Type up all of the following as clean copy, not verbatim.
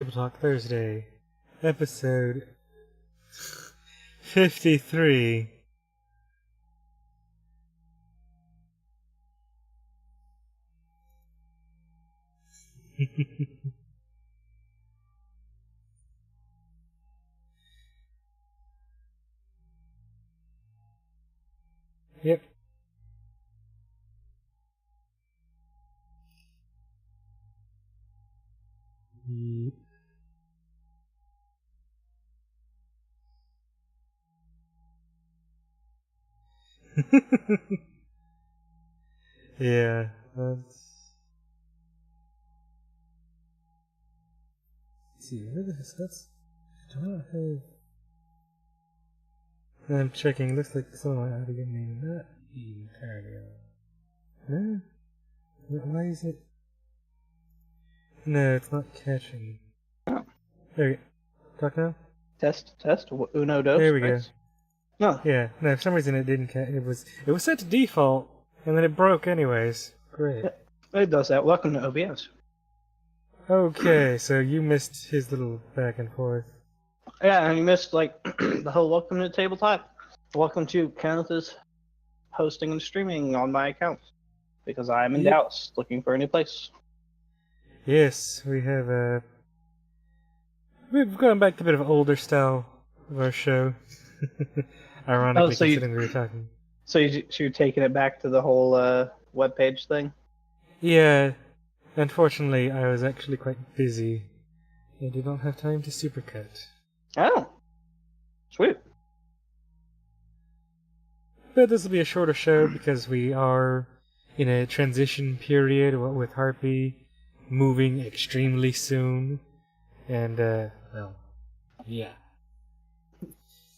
Table Talk Thursday, episode 53. Yep. Yep. Yeah, let's see, what is this? Do I not have... I'm checking, looks like someone might have a good name. Not entirely. No? Why is it... No, it's not catching. Oh. There we go. Talk now? Test. Uno, dos. There we go. Tres. No. Yeah, no, for some reason it didn't catch. It was set to default, and then it broke anyways. Great. It does that. Welcome to OBS. Okay, so you missed his little back and forth. Yeah, and you missed like the whole welcome to tabletop. Welcome to Kenneth's hosting and streaming on my account because I'm in Dallas looking for a new place. Yes, we have we've gone back to a bit of an older style of our show. Ironically, considering we were talking. So you're taking it back to the whole webpage thing? Yeah. Unfortunately, I was actually quite busy. I did not have time to supercut. Oh. Sweet. But this will be a shorter show because we are in a transition period with Harpy moving extremely soon. And, well, yeah.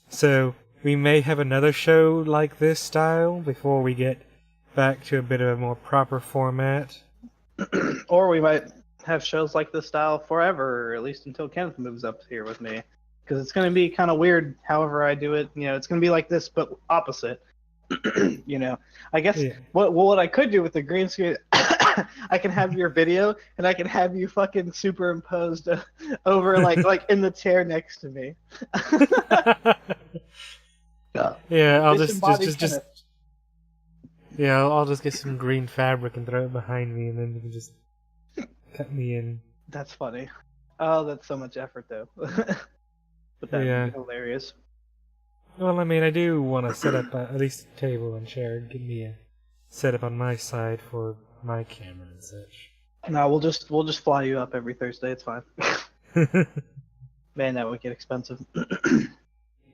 So, we may have another show like this style before we get back to a bit of a more proper format. Or we might have shows like this style forever, or at least until Kenneth moves up here with me. Because it's going to be kind of weird however I do it. You know, it's going to be like this, but opposite. You know, I guess what I could do with the green screen, I can have your video, and I can have you fucking superimposed over, like in the chair next to me. Yeah, I'll just yeah, I'll just get some green fabric and throw it behind me, and then you can just cut me in. That's funny. Oh, that's so much effort, though. But that'd be hilarious. Well, I mean, I do want to set up at least a table and chair. Give me a setup on my side for my camera and such. No, we'll just fly you up every Thursday. It's fine. Man, that would get expensive.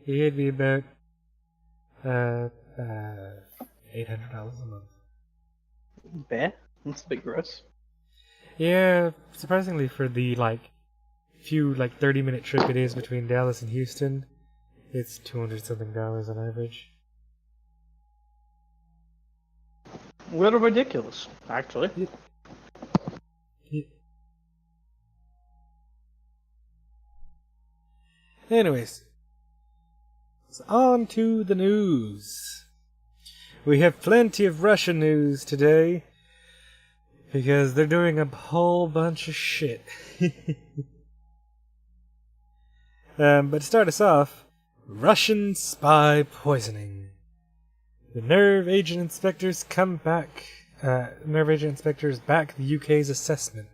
It'd be about $800 a month. Bad? That's a bit gross. Yeah, surprisingly for the few 30-minute trip it is between Dallas and Houston, it's $200-something on average. A little ridiculous, actually. Yeah. Anyways, so on to the news. We have plenty of Russian news today because they're doing a whole bunch of shit. But to start us off, Russian spy poisoning. The nerve agent inspectors come back. Nerve agent inspectors back the UK's assessment.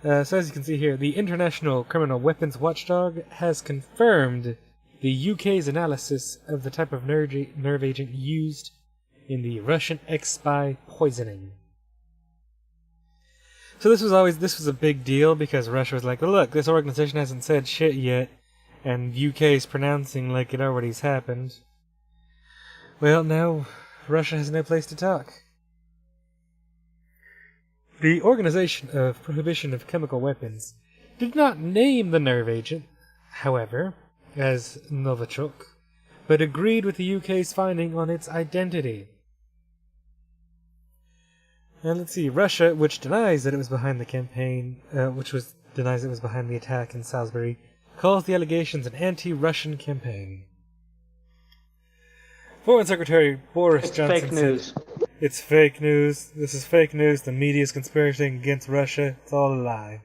So as you can see here, the International Criminal Weapons Watchdog has confirmed the UK's analysis of the type of nerve agent used in the Russian ex-spy poisoning. So this was a big deal because Russia was like, well, look, this organization hasn't said shit yet, and UK is pronouncing like it already's happened. Well, now Russia has no place to talk. The Organization of Prohibition of Chemical Weapons did not name the nerve agent, however, as Novichok, but agreed with the UK's finding on its identity. And let's see, Russia, which denies that it was behind the campaign, denies it was behind the attack in Salisbury, calls the allegations an anti-Russian campaign. Foreign Secretary Boris Johnson fake news. It's fake news. This is fake news. The media's conspiring against Russia. It's all a lie.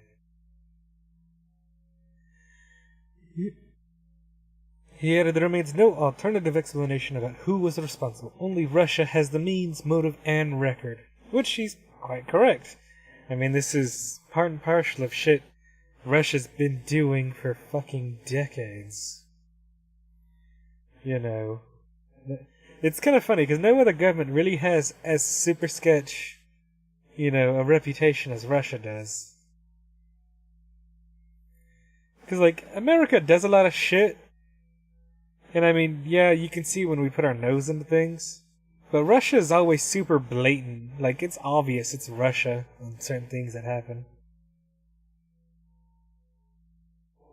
He added there remains no alternative explanation about who was responsible. Only Russia has the means, motive, and record. Which he's quite correct. I mean, this is part and parcel of shit Russia's been doing for fucking decades. You know. It's kind of funny, because no other government really has as super sketch, you know, a reputation as Russia does. Because, like, America does a lot of shit. And I mean, yeah, you can see when we put our nose into things. But Russia is always super blatant. Like, it's obvious it's Russia on certain things that happen.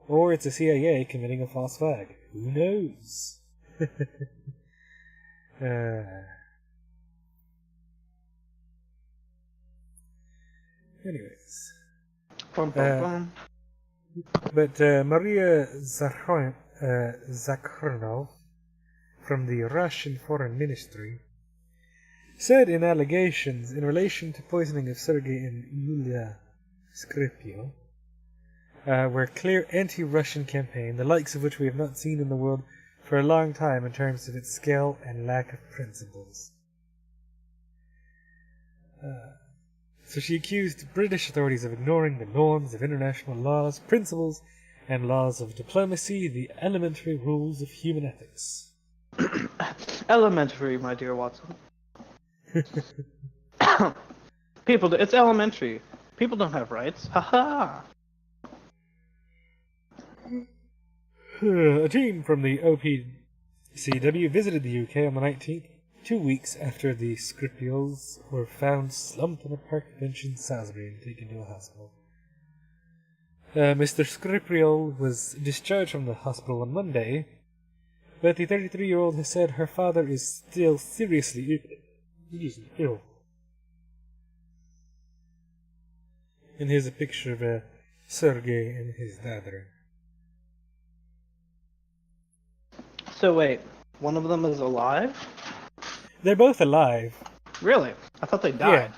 Or it's the CIA committing a false flag. Who knows? Anyways. But Maria Zakharov from the Russian Foreign Ministry said in allegations in relation to poisoning of Sergei and Yulia Skripal were a clear anti-Russian campaign, the likes of which we have not seen in the world for a long time in terms of its scale and lack of principles. So she accused British authorities of ignoring the norms of international laws, principles, and laws of diplomacy, the elementary rules of human ethics. Elementary, my dear Watson. It's elementary. People don't have rights. Haha. A team from the OPCW visited the UK on the 19th, 2 weeks after the Skripals were found slumped on a park bench in Salisbury and taken to a hospital. Mr. Skripal was discharged from the hospital on Monday, but the 33-year-old has said her father is still seriously ill. And here's a picture of Sergei and his daughter. So wait, one of them is alive? They're both alive. Really? I thought they died.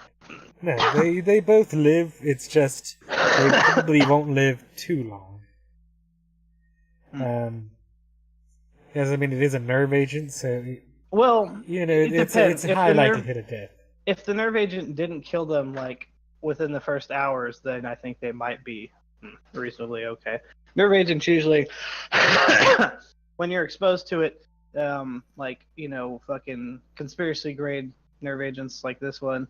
Yeah. No, they both live. It's just they probably won't live too long. Because I mean, it is a nerve agent, so it's a high likelihood of death. If the nerve agent didn't kill them like within the first hours, then I think they might be reasonably okay. Nerve agents usually, when you're exposed to it, fucking conspiracy grade nerve agents like this one,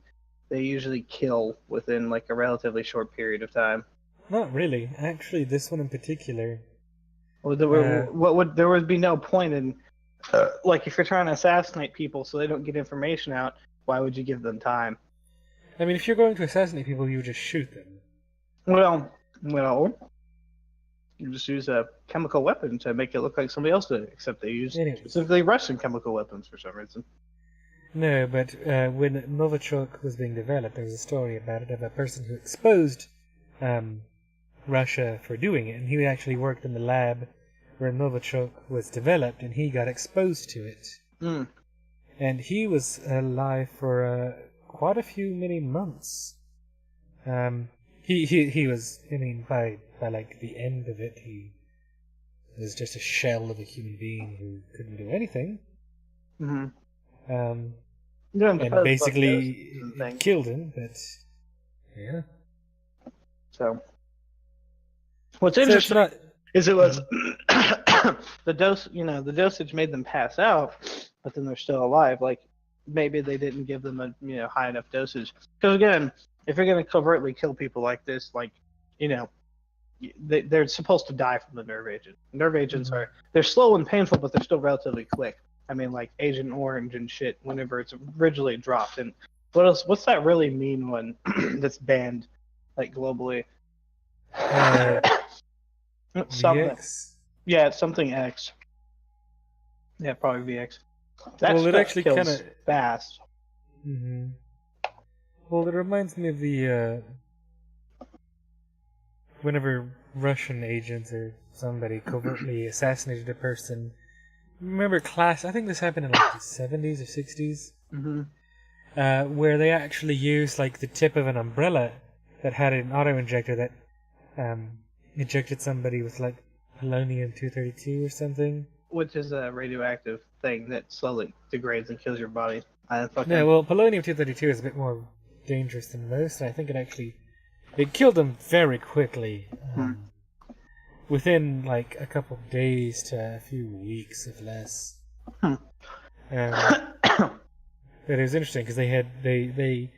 they usually kill within like a relatively short period of time. Not really. Actually, this one in particular. Well, there would be no point in, like, if you're trying to assassinate people so they don't get information out, why would you give them time? I mean, if you're going to assassinate people, you would just shoot them. Well, you just use a chemical weapon to make it look like somebody else did it, except they use specifically Russian chemical weapons for some reason. No, but when Novichok was being developed, there was a story about it of a person who exposed Russia for doing it, and he actually worked in the lab where Novichok was developed, and he got exposed to it. Mm. And he was alive for quite a few many months. He was, I mean, by like the end of it, he was just a shell of a human being who couldn't do anything. Mm-hmm. And basically it killed him, but yeah. So what's interesting is it was the dosage made them pass out, but then they're still alive. Like maybe they didn't give them a high enough dosage. Because again, if you're going to covertly kill people like this, like they're supposed to die from the nerve agent. Nerve agents they're slow and painful, but they're still relatively quick. I mean, like Agent Orange and shit. Whenever it's originally dropped, and what else? What's that really mean when that's banned, like globally? Something. VX? Yeah, it's something X. Yeah, probably VX. It actually kind of fast. Mm-hmm. Well, it reminds me of the whenever Russian agents or somebody covertly assassinated a person. Remember I think this happened in like the 70s or 60s. Mm-hmm. where they actually used like the tip of an umbrella that had an auto injector that injected somebody with like polonium-232 or something. Which is a radioactive thing that slowly degrades and kills your body. No, well, polonium-232 is a bit more dangerous than most. I think it killed them very quickly. Within like a couple of days to a few weeks, if less. But it was interesting because they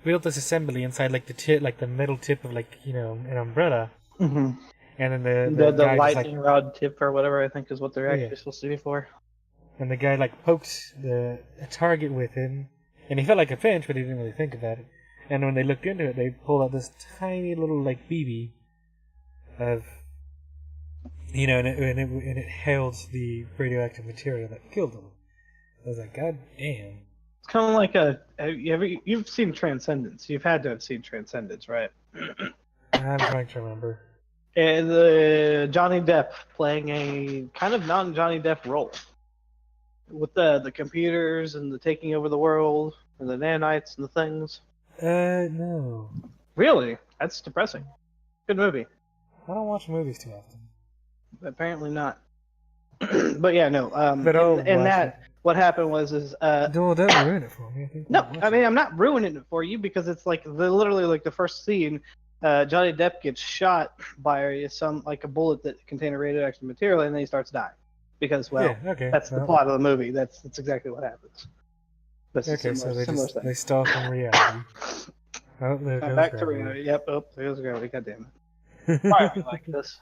built this assembly inside like the metal tip of like an umbrella, Mm-hmm. and then the The guy lightning rod tip or whatever I think is what they're actually supposed to be for. And the guy like poked a target with him, and he felt like a pinch, but he didn't really think about it. And when they looked into it, they pulled out this tiny little like BB of and it held the radioactive material that killed him. I was like, God damn. It's kind of like you've seen Transcendence. You've had to have seen Transcendence, right? I'm trying to remember. And Johnny Depp playing a kind of non-Johnny Depp role. With the computers and the taking over the world and the nanites and the things. No. Really? That's depressing. Good movie. I don't watch movies too often. Apparently not. But yeah, no. What happened was don't ruin it for me. I'm not ruining it for you because it's like literally like the first scene. Johnny Depp gets shot by a bullet that contained a radioactive material, and then he starts dying. Because that's the plot of the movie. That's exactly what happens. That's they stop in reality. Back to reality. Yep. Oh, there's gravity. God damn it. Why are we like this?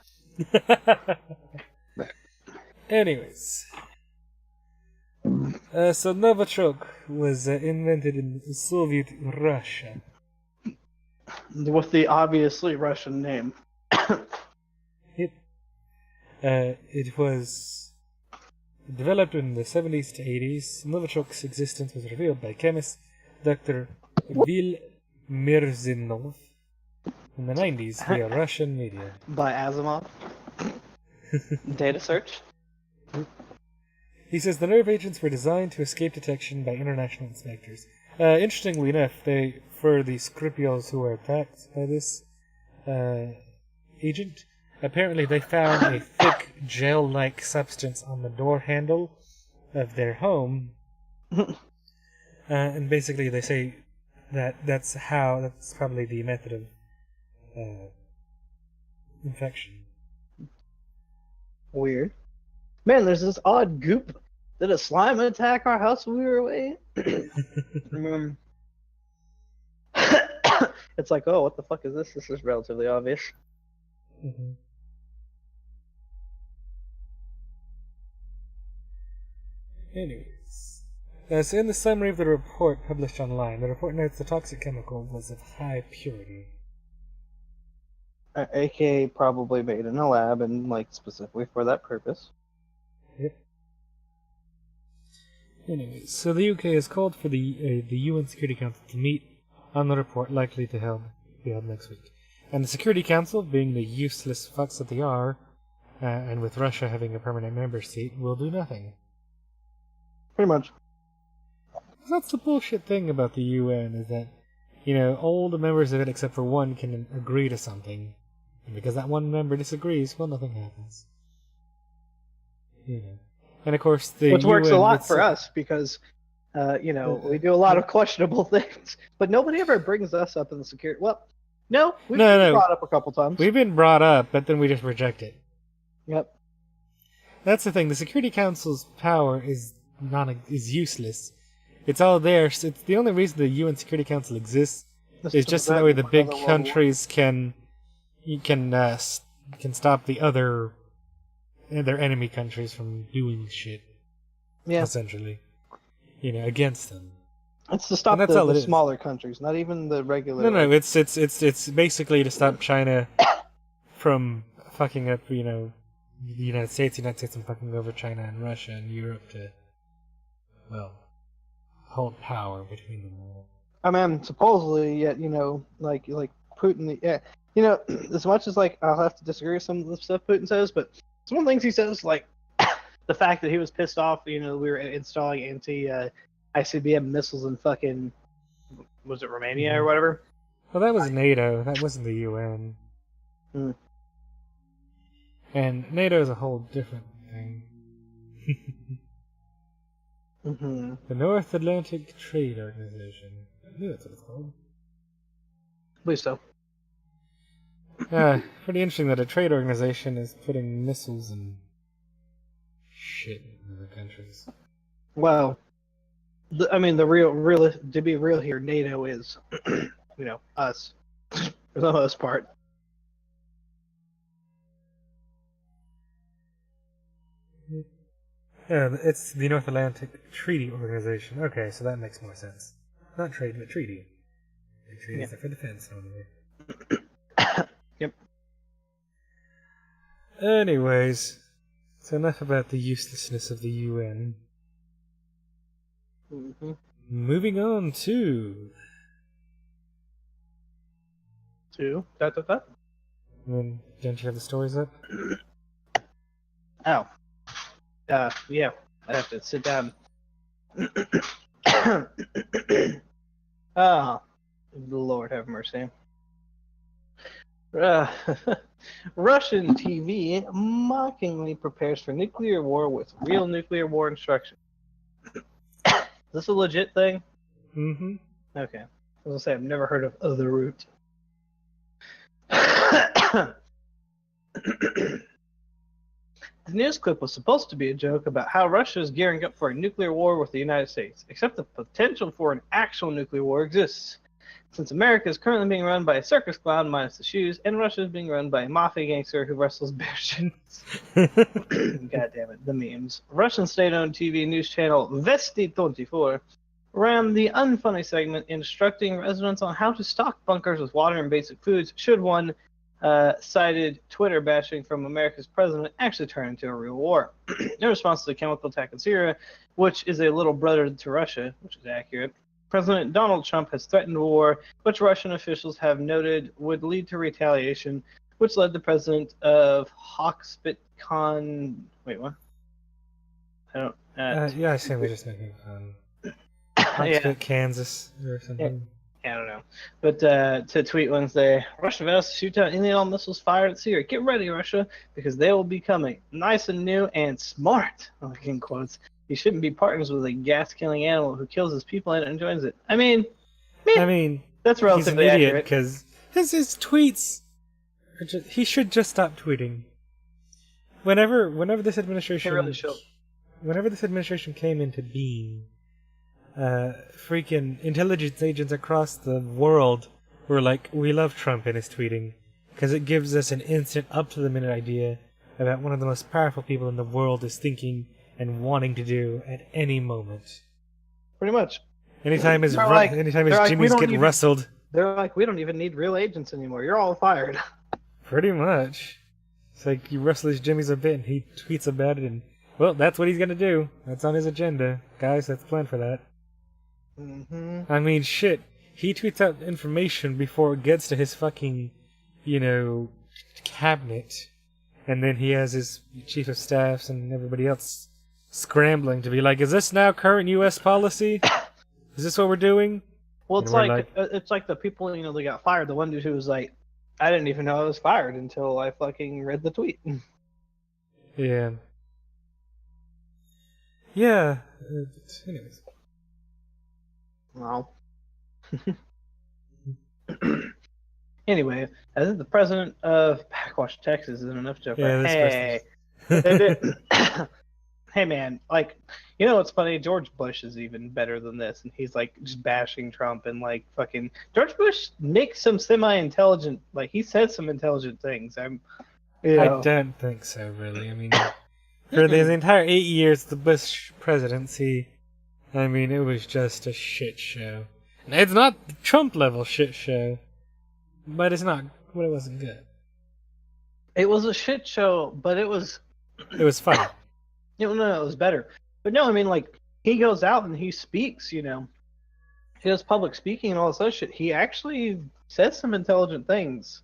Anyways, so Novichok was invented in Soviet Russia. With the obviously Russian name. It was developed in the 70s to 80s. Novichok's existence was revealed by chemist Dr. Vil Mirzinov in the 90s via Russian media. By Asimov. Data search. He says the nerve agents were designed to escape detection by international inspectors. Interestingly enough, for the Skripals who were attacked by this agent, apparently they found a thick gel-like substance on the door handle of their home, and basically they say that's probably the method of infection. Weird. Man, there's this odd goop. Did a slime attack our house when we were away? It's like, oh, what the fuck is this? This is relatively obvious. Mm-hmm. Anyways, so in the summary of the report published online, the report notes the toxic chemical was of high purity. AKA probably made in a lab and specifically for that purpose. Yep. Anyways, so the UK has called for the UN Security Council to meet on the report likely to be held next week. And the Security Council, being the useless fucks that they are, and with Russia having a permanent member seat, will do nothing. Pretty much. That's the bullshit thing about the UN, is that, all the members of it except for one can agree to something. And because that one member disagrees, well, nothing happens. And of course, which UN works a lot for us because, we do a lot of questionable things, but nobody ever brings us up in the security. Well, no, we've been brought up a couple times. We've been brought up, but then we just reject it. Yep. That's the thing. The Security Council's power is useless. It's all there. It's the only reason the UN Security Council exists is just so that way the big countries can stop their enemy countries from doing shit. Yeah. Essentially, against them. It's to stop the smaller countries, not even the regular. No. It's basically to stop China from fucking up. The United States and fucking over China and Russia and Europe to, hold power between them all. I mean, supposedly, yet like Putin. Yeah, as much as I'll have to disagree with some of the stuff Putin says, but some of the things he says, like the fact that he was pissed off, we were installing ICBM missiles in fucking, was it Romania or Mhm. whatever? Well, that was NATO. That wasn't the UN. Hmm. And NATO is a whole different thing. Mm-hmm. The North Atlantic Trade Organization. I knew that's what it's called. Believe so. Pretty interesting that a trade organization is putting missiles and shit in other countries. Well, I mean, real, to be real here, NATO is, us for the most part. Yeah, it's the North Atlantic Treaty Organization. Okay, so that makes more sense. Not trade, but treaty. And treaties are for defense normally. Yep. Anyways, so enough about the uselessness of the UN. Mm-hmm. Moving on to. Two. Don't you have the stories up? Oh. Yeah. I have to sit down. Ah, Lord have mercy. Uh, Russian TV mockingly prepares for nuclear war with real nuclear war instructions. Is this a legit thing? Mm-hmm. Okay. I was gonna say I've never heard of the root. The news clip was supposed to be a joke about how Russia is gearing up for a nuclear war with the United States, except the potential for an actual nuclear war exists. Since America is currently being run by a circus clown minus the shoes, and Russia is being run by a mafia gangster who wrestles bear shits. God damn it, the memes. Russian state-owned TV news channel Vesti 24 ran the unfunny segment instructing residents on how to stock bunkers with water and basic foods should one cited Twitter bashing from America's president actually turn into a real war. In response to the chemical attack in Syria, which is a little brother to Russia, which is accurate, President Donald Trump has threatened war, which Russian officials have noted would lead to retaliation, which led the president of Hoxpitcon. Wait, what? I don't. Yeah, I assume they're just making fun. Yeah. Oxford, Kansas, or something. I don't know. But to tweet Wednesday, Russia vows to shoot down any and all missiles fired at Syria. Get ready, Russia, because they will be coming. Nice and new and smart. Like in quotes. You shouldn't be partners with a gas-killing animal who kills his people and enjoys it. I mean, that's relatively he's an idiot accurate. because his tweets. He should just stop tweeting. Whenever this administration, He really should. Whenever this administration came into being, freaking intelligence agents across the world were like, "We love Trump and his tweeting because it gives us an instant, up-to-the-minute idea about one of the most powerful people in the world is thinking and wanting to do at any moment." Pretty much. Anytime his jimmies get rustled. They're like, we don't even need real agents anymore. You're all fired. Pretty much. It's like you rustle his jimmies a bit and he tweets about it and, well, that's what he's gonna do. That's on his agenda. Guys, that's planned for that. Mm-hmm. I mean, shit. He tweets out information before it gets to his fucking, cabinet. And then he has his chief of staffs and everybody else scrambling to be like, is this now current U.S. policy? Is this what we're doing? Well, it's like the people, they got fired. The one dude who was like, I didn't even know I was fired until I fucking read the tweet. Yeah. Yeah. Anyways. Well. Anyway, I think the president of Backwash, Texas is enough joke. Yeah, hey. Hey, man, what's funny? George Bush is even better than this, and he's, just bashing Trump and, fucking... George Bush makes some semi-intelligent... he said some intelligent things. I don't think so, really. I mean, for the entire 8 years of the Bush presidency, I mean, it was just a shit show. It's not the Trump-level shit show, but it wasn't good. It was a shit show, but it was... It was fun. No, it was better. But no, I mean, he goes out and he speaks, he does public speaking and all this other shit. He actually says some intelligent things.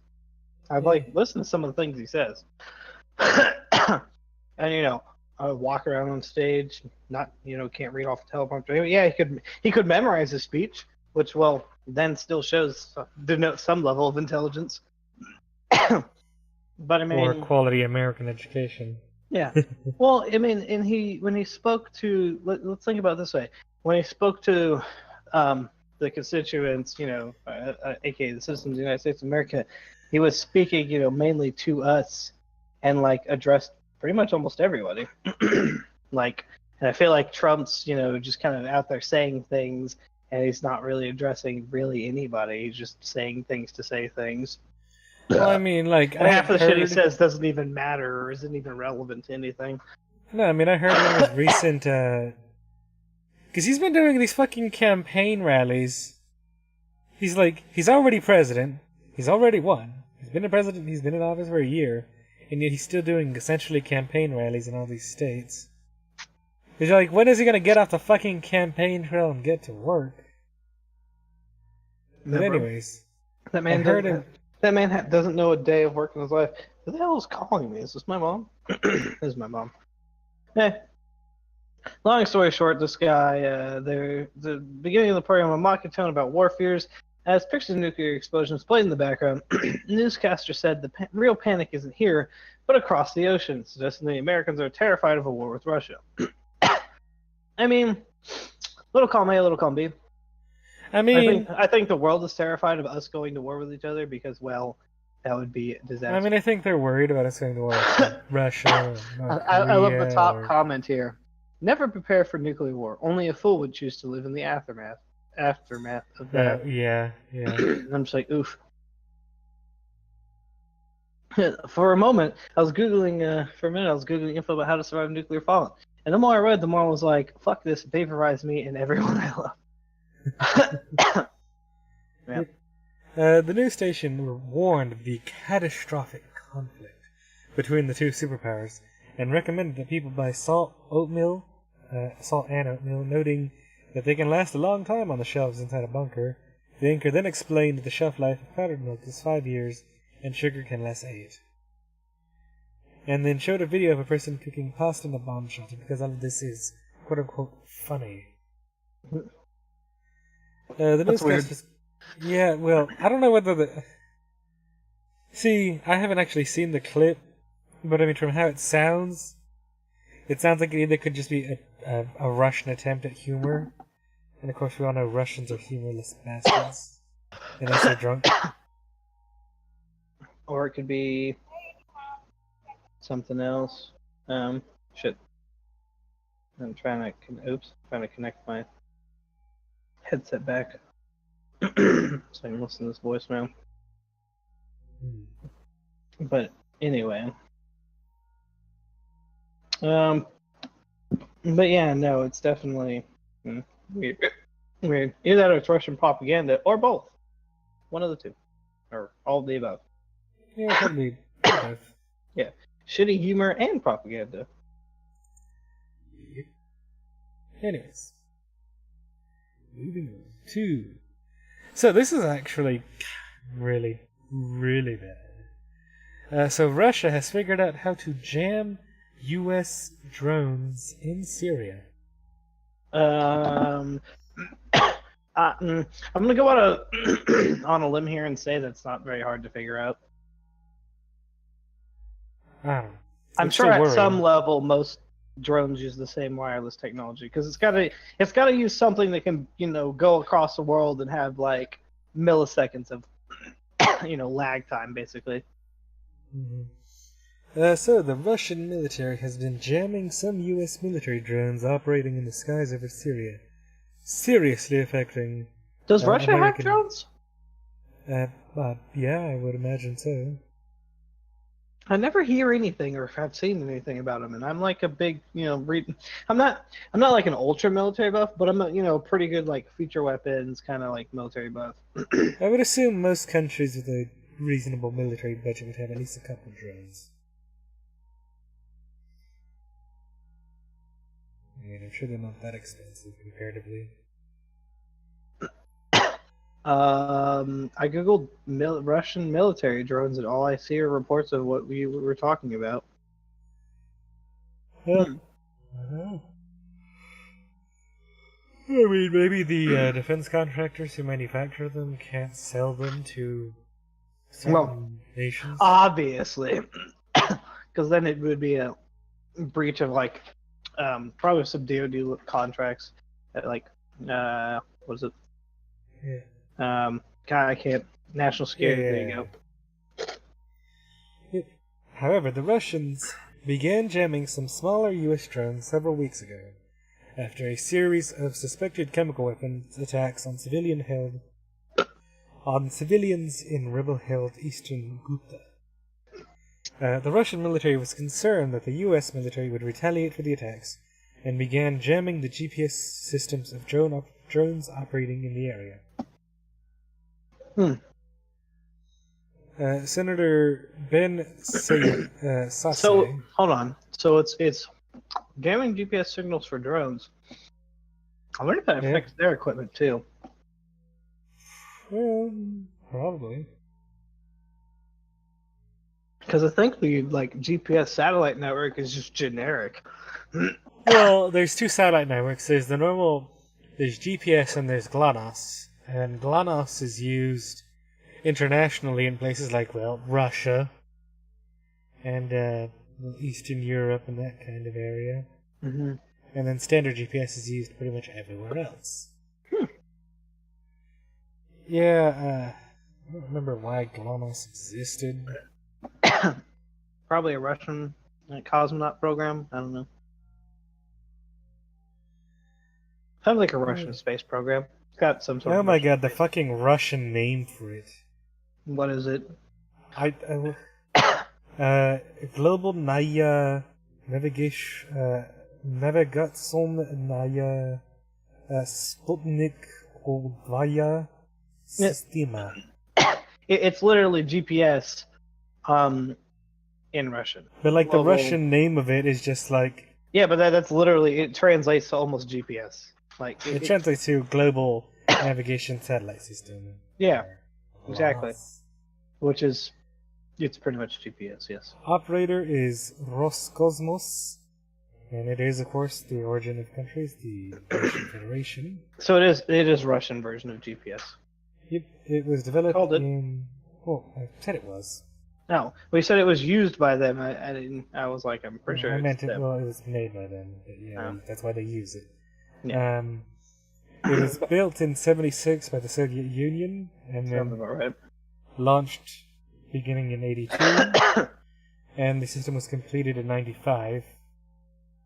I've, listened to some of the things he says. And, walk around on stage, not can't read off the teleprompter. Yeah, he could memorize his speech, which then still shows denotes some level of intelligence. But I Or mean, quality American education. yeah. Well, I mean, and when he spoke to let's think about it this way. When he spoke to the constituents, aka the citizens of the United States of America, he was speaking, mainly to us, and like addressed pretty much almost everybody. Like, and I feel like Trump's, just kind of out there saying things, and he's not really addressing really anybody. He's just saying things to say things. Well, I mean, like, And I half of the shit he heard. says doesn't even matter or isn't even relevant to anything. No, I mean, I heard one of his recent. Because he's been doing these fucking campaign rallies. He's already president. He's already won. He's been a president. He's been in office for a year. And yet he's still doing essentially campaign rallies in all these states. He's like, when is he gonna get off the fucking campaign trail and get to work? But anyways, That man I heard him. That man doesn't know a day of work in his life. Who the hell is calling me? Is this my mom? This is my mom. Hey. Long story short, this guy, the beginning of the program, a mocking tone about war fears, as pictures of nuclear explosions played in the background. Newscaster said the real panic isn't here, but across the ocean, suggesting the Americans are terrified of a war with Russia. I mean, little column A, little column B. I think the world is terrified of us going to war with each other because, that would be a disaster. I mean, I think they're worried about us going to war with Russia. I love the top comment here. Never prepare for nuclear war. Only a fool would choose to live in the aftermath of that. Yeah. I'm just like, oof. For a moment, I was googling. For a minute, I was googling info about how to survive nuclear fallout, and the more I read, the more I was like, "Fuck this! Vaporize me and everyone I love." Yeah. The news station warned of the catastrophic conflict between the two superpowers and recommended that people buy salt and oatmeal, noting that they can last a long time on the shelves inside a bunker. The anchor then explained that the shelf life of powdered milk is 5 years and sugar can last 8. And then showed a video of a person cooking pasta in a bomb shelter because all of this is quote unquote funny. The That's weird. Yeah, well, I don't know whether the. See, I haven't actually seen the clip, but I mean, from how it sounds like it either could just be a Russian attempt at humor, and of course we all know Russians are humorless bastards, unless they're drunk. Or it could be something else. Shit. I'm trying to connect my headset back so I can listen to this voicemail. But anyway. But yeah, no, it's definitely weird. Weird. Either that or it's Russian propaganda, or both. One of the two. Or all of the above. Yeah, probably both. Yeah. Shitty humor and propaganda. Anyways. Moving on to... So this is actually really, really bad. So Russia has figured out how to jam U.S. drones in Syria. I'm gonna go on a limb here and say that's not very hard to figure out. I don't know. I'm sure at some level most drones use the same wireless technology because it's gotta use something that can go across the world and have like milliseconds of lag time basically. Mm-hmm. So the Russian military has been jamming some U.S. military drones operating in the skies over Syria, seriously affecting. Does Russia have drones? Yeah, I would imagine so. I never hear anything or have seen anything about them, and I'm like a big, I'm not like an ultra military buff, but I'm a, pretty good like feature weapons kind of like military buff. I would assume most countries with a reasonable military budget would have at least a couple drones. I mean, I'm sure they're not that expensive comparatively. I googled Russian military drones, and all I see are reports of what we were talking about. Well, Uh-huh. I mean, maybe the defense contractors who manufacture them can't sell them to certain nations. Obviously, because then it would be a breach of like probably some DoD contracts at like what is it? Yeah. God, I can't. National security. Yeah. There you go. However, the Russians began jamming some smaller U.S. drones several weeks ago, after a series of suspected chemical weapons attacks on civilians in rebel-held eastern Ghouta. The Russian military was concerned that the U.S. military would retaliate for the attacks, and began jamming the GPS systems of drones operating in the area. Senator Ben Sasse. So hold on. So it's jamming GPS signals for drones. I wonder if that affects their equipment too. Well, probably. Because I think the like GPS satellite network is just generic. Well, there's two satellite networks. There's GPS and there's GLONASS. And GLONASS is used internationally in places like, well, Russia and Eastern Europe and that kind of area. Mm-hmm. And then standard GPS is used pretty much everywhere else. Yeah, I don't remember why GLONASS existed. Probably a Russian cosmonaut program. I don't know. Sounds like a Russian space program. It's got some sort of. Oh my god, the fucking Russian name for it. What is it? Global Naya Navigation Sputnik Vaya Sistema. It's literally GPS in Russian. But like the Russian name of it is just like... Yeah, but that's literally, it translates to almost GPS. Like it translates to Global Navigation Satellite System. Yeah, exactly. Which is, it's pretty much GPS, yes. Operator is Roscosmos, and it is, of course, the origin of countries, the Russian Federation. So it is Russian version of GPS. It was developed in... Well, I said it was. No, we said it was used by them. I didn't. I was like, I'm pretty sure. I meant it. Well, it was made by them. But yeah, that's why they use it. Yeah. It was built in '76 by the Soviet Union, and then launched beginning in '82, and the system was completed in '95.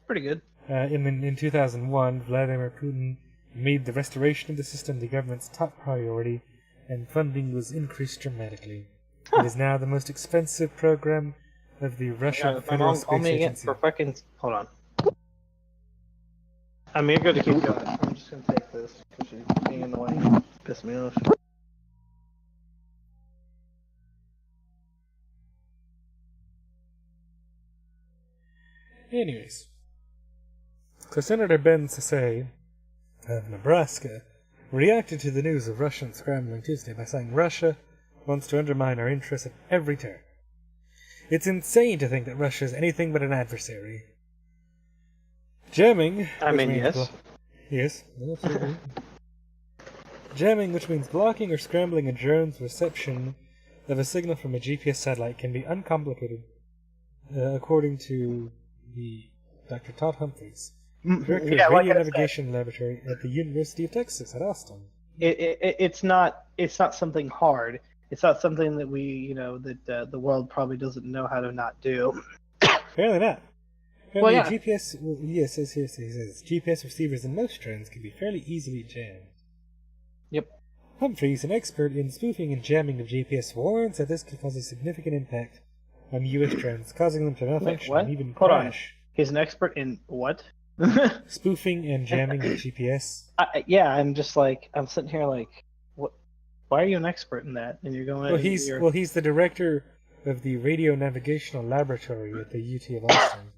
Pretty good. In 2001, Vladimir Putin made the restoration of the system the government's top priority, and funding was increased dramatically. It is now the most expensive program of the Russian Federal Space Agency. Hold on. I'm going to keep going. I'm just going to take this because she's being annoying. Piss me off. Anyways. So Senator Ben Sasse of Nebraska reacted to the news of Russian scrambling Tuesday by saying Russia wants to undermine our interests at every turn. It's insane to think that Russia is anything but an adversary. Jamming... yes. Yes, absolutely. Jamming, which means blocking or scrambling a drone's reception of a signal from a GPS satellite, can be uncomplicated, according to the Dr. Todd Humphreys, Director of Radio Navigation Laboratory at the University of Texas at Austin. It's not something hard. It's not something that the world probably doesn't know how to not do. Apparently not. Apparently GPS, yes, it says GPS receivers in most drones can be fairly easily jammed. Yep. Humphreys, an expert in spoofing and jamming of GPS, warns that this could cause a significant impact on U.S. drones, causing them to malfunction and even crash. He's an expert in what? Spoofing and jamming of GPS. I'm just like, I'm sitting here like, what? Why are you an expert in that? And you're going. Well, he's the director of the Radio Navigational Laboratory at the UT of Austin.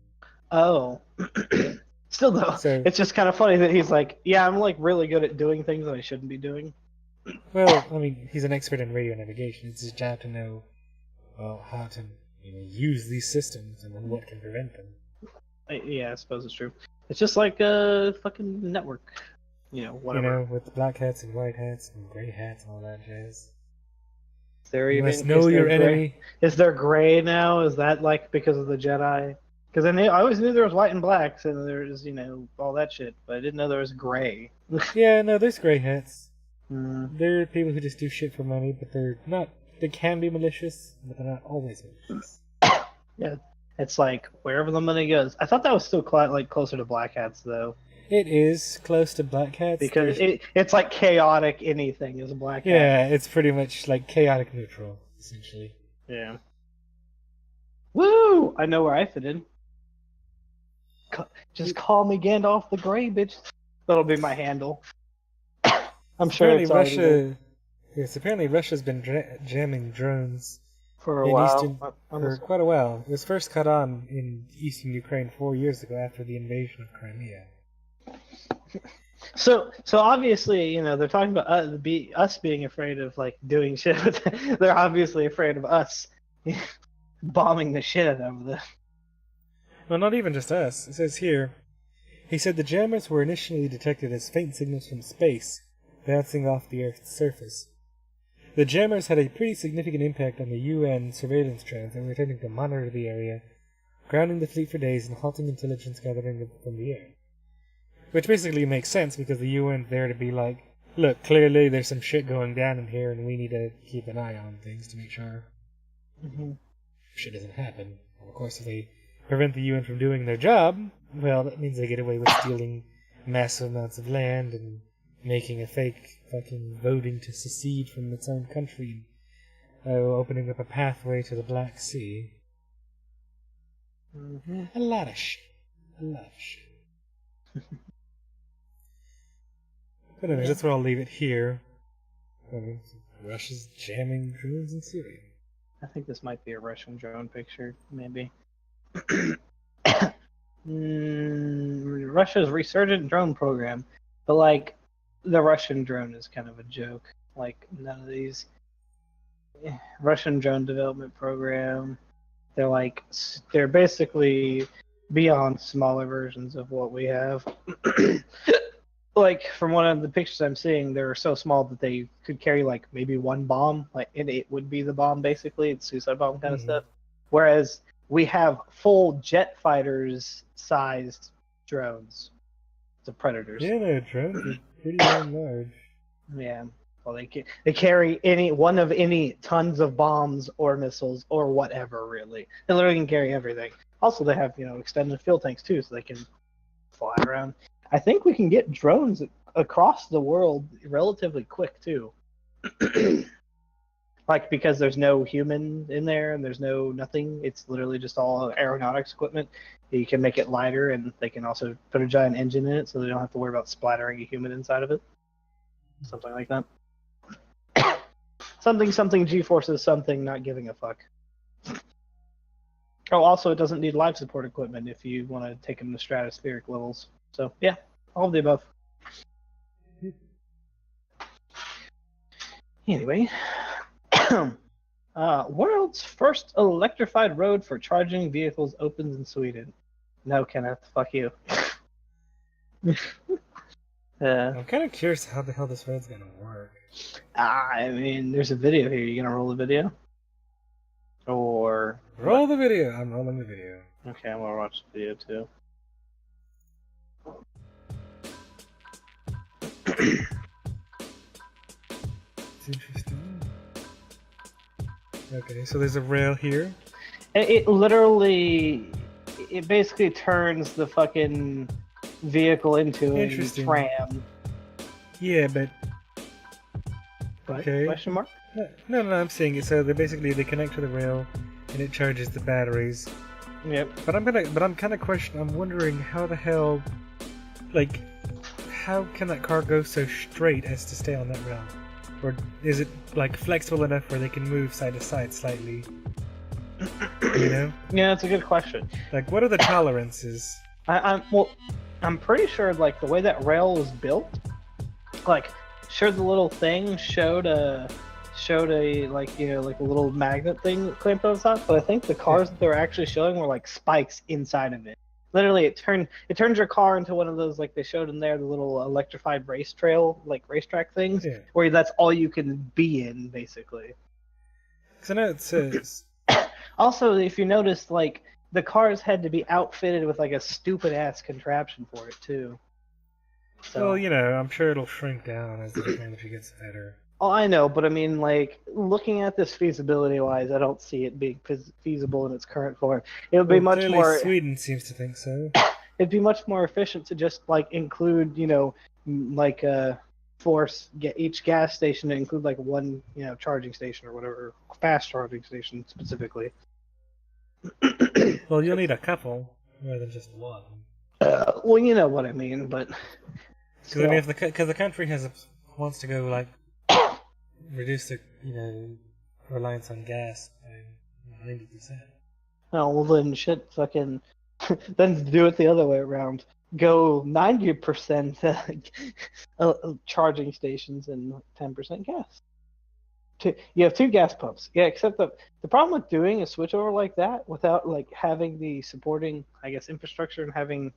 Oh. Still though, it's just kind of funny that he's like, yeah, I'm like really good at doing things that I shouldn't be doing. Well, I mean, he's an expert in radio navigation. It's his job to know, well, how to use these systems and then what can prevent them. Yeah, I suppose it's true. It's just like a fucking network. Whatever. with black hats and white hats and gray hats and all that jazz. Is there You even must know is there your gray? enemy. Is there gray now? Is that like because of the Jedi? Because I always knew there was white and blacks, and there's all that shit, but I didn't know there was gray. Yeah, no, there's gray hats. Mm. There are people who just do shit for money, but they're not. They can be malicious, but they're not always malicious. Yeah, it's like wherever the money goes. I thought that was still like closer to black hats though, It is close to black hats because it's like chaotic. Anything is a black hat. Yeah, it's pretty much like chaotic neutral, essentially. Yeah. Woo! I know where I fit in. Just call me Gandalf the Grey, bitch. That'll be my handle. I'm sure Apparently it's already there Russia. Yes, apparently Russia's been jamming drones for a in while. eastern for quite a while. It was first caught on in eastern Ukraine 4 years ago after the invasion of Crimea. So obviously, they're talking about us being afraid of like doing shit. They're obviously afraid of us bombing the shit out of them. Well, not even just us. It says here, he said the jammers were initially detected as faint signals from space, bouncing off the Earth's surface. The jammers had a pretty significant impact on the UN surveillance drones that were attempting to monitor the area, grounding the fleet for days and halting intelligence gathering from the air. Which basically makes sense because the UN's there to be like, look, clearly there's some shit going down in here and we need to keep an eye on things to make sure shit doesn't happen. And of course, if they prevent the UN from doing their job, well, that means they get away with stealing massive amounts of land and making a fake fucking voting to secede from its own country and opening up a pathway to the Black Sea. A lot of shit. A lot of shit. But anyways, that's where I'll leave it here. Russia's jamming drones in Syria. I think this might be a Russian drone picture, maybe. Russia's resurgent drone program, but like the Russian drone is kind of a joke. Like none of these Russian drone development program, they're basically beyond smaller versions of what we have. Like from one of the pictures I'm seeing, they're so small that they could carry like maybe one bomb, and it would be the bomb basically. It's suicide bomb kind of stuff. Whereas we have full jet fighters sized drones, the Predators. Yeah, no, drones are pretty damn large. Yeah. Well, they carry any tons of bombs or missiles or whatever really. They literally can carry everything. Also, they have extended fuel tanks too, so they can fly around. I think we can get drones across the world relatively quick too. Like because there's no human in there and there's nothing. It's literally just all aeronautics equipment. You can make it lighter, and they can also put a giant engine in it, so they don't have to worry about splattering a human inside of it. Something like that. something G-forces something, not giving a fuck. Oh, also, it doesn't need life support equipment if you want to take them to stratospheric levels. So, yeah, all of the above. Anyway, world's first electrified road for charging vehicles opens in Sweden. No, Kenneth, fuck you. I'm kind of curious how the hell this road's gonna work. I mean, there's a video here. You gonna roll the video? Or roll the video. I'm rolling the video. Okay, I'm gonna watch the video too. It's interesting. Okay, so there's a rail here. It basically turns the fucking vehicle into a tram. Yeah, but okay. Question mark? No, I'm saying it. So they connect to the rail, and it charges the batteries. Yep. But I'm kind of I'm wondering how the hell, like, how can that car go so straight as to stay on that rail? Or is it like flexible enough where they can move side to side slightly? You know? Yeah, that's a good question. Like, what are the tolerances? I'm pretty sure like the way that rail was built, like, sure the little thing showed a like a little magnet thing clamped on the top, but I think the cars that they were actually showing were like spikes inside of it. Literally, it turns your car into one of those, like they showed in there, the little electrified race trail, like racetrack things, Yeah. where that's all you can be in, basically. Because I know it says. Also, if you notice, like the cars had to be outfitted with like a stupid ass contraption for it too. So, Well, you know, I'm sure it'll shrink down as the technology gets better. oh, I know, but I mean, like looking at this feasibility wise, I don't see it being feasible in its current form. It would be Well, much clearly more. Sweden seems to think so. It'd be much more efficient to just like include, like force get each gas station to include like one, charging station or whatever, fast charging station specifically. Well, you'll need a couple rather than just one. Well, you know what I mean, but Because I mean, still. because the country wants to go like reduce the reliance on gas by 90%. Oh, well then shit, fucking, then do it the other way around. Go 90% charging stations and 10% gas. You have two gas pumps. Yeah, except the problem with doing a switchover like that without like having the supporting, I guess, infrastructure and having,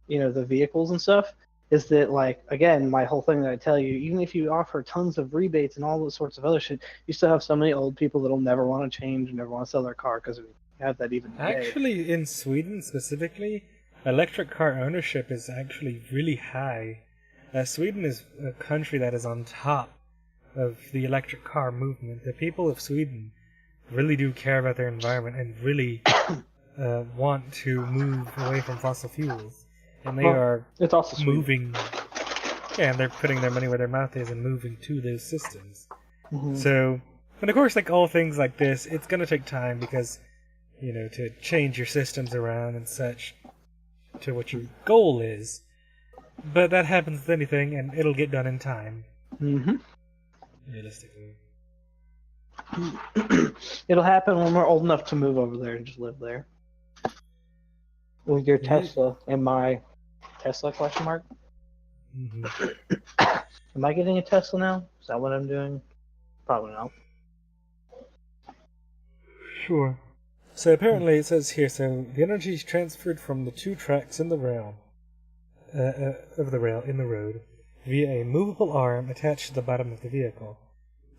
the vehicles and stuff is that like again, my whole thing that I tell you, even if you offer tons of rebates and all those sorts of other shit, you still have so many old people that'll never want to change and never want to sell their car because we have that even today. Actually, in Sweden specifically, electric car ownership is actually really high. Sweden is a country that is on top of the electric car movement. The people of Sweden really do care about their environment and really want to move away from fossil fuels. And they are It's also Sweden. moving. Yeah, and they're putting their money where their mouth is and moving to those systems. Mm-hmm. So, and of course, like all things like this, it's going to take time because, to change your systems around and such to what your goal is. But that happens with anything, and it'll get done in time. Mm-hmm. Realistically. It'll happen when we're old enough to move over there and just live there. With your Tesla and my Tesla question mark? Mm-hmm. Am I getting a Tesla now? Is that what I'm doing? Probably not. Sure. So apparently it says here, so the energy is transferred from the two tracks in the rail, of the rail in the road, via a movable arm attached to the bottom of the vehicle.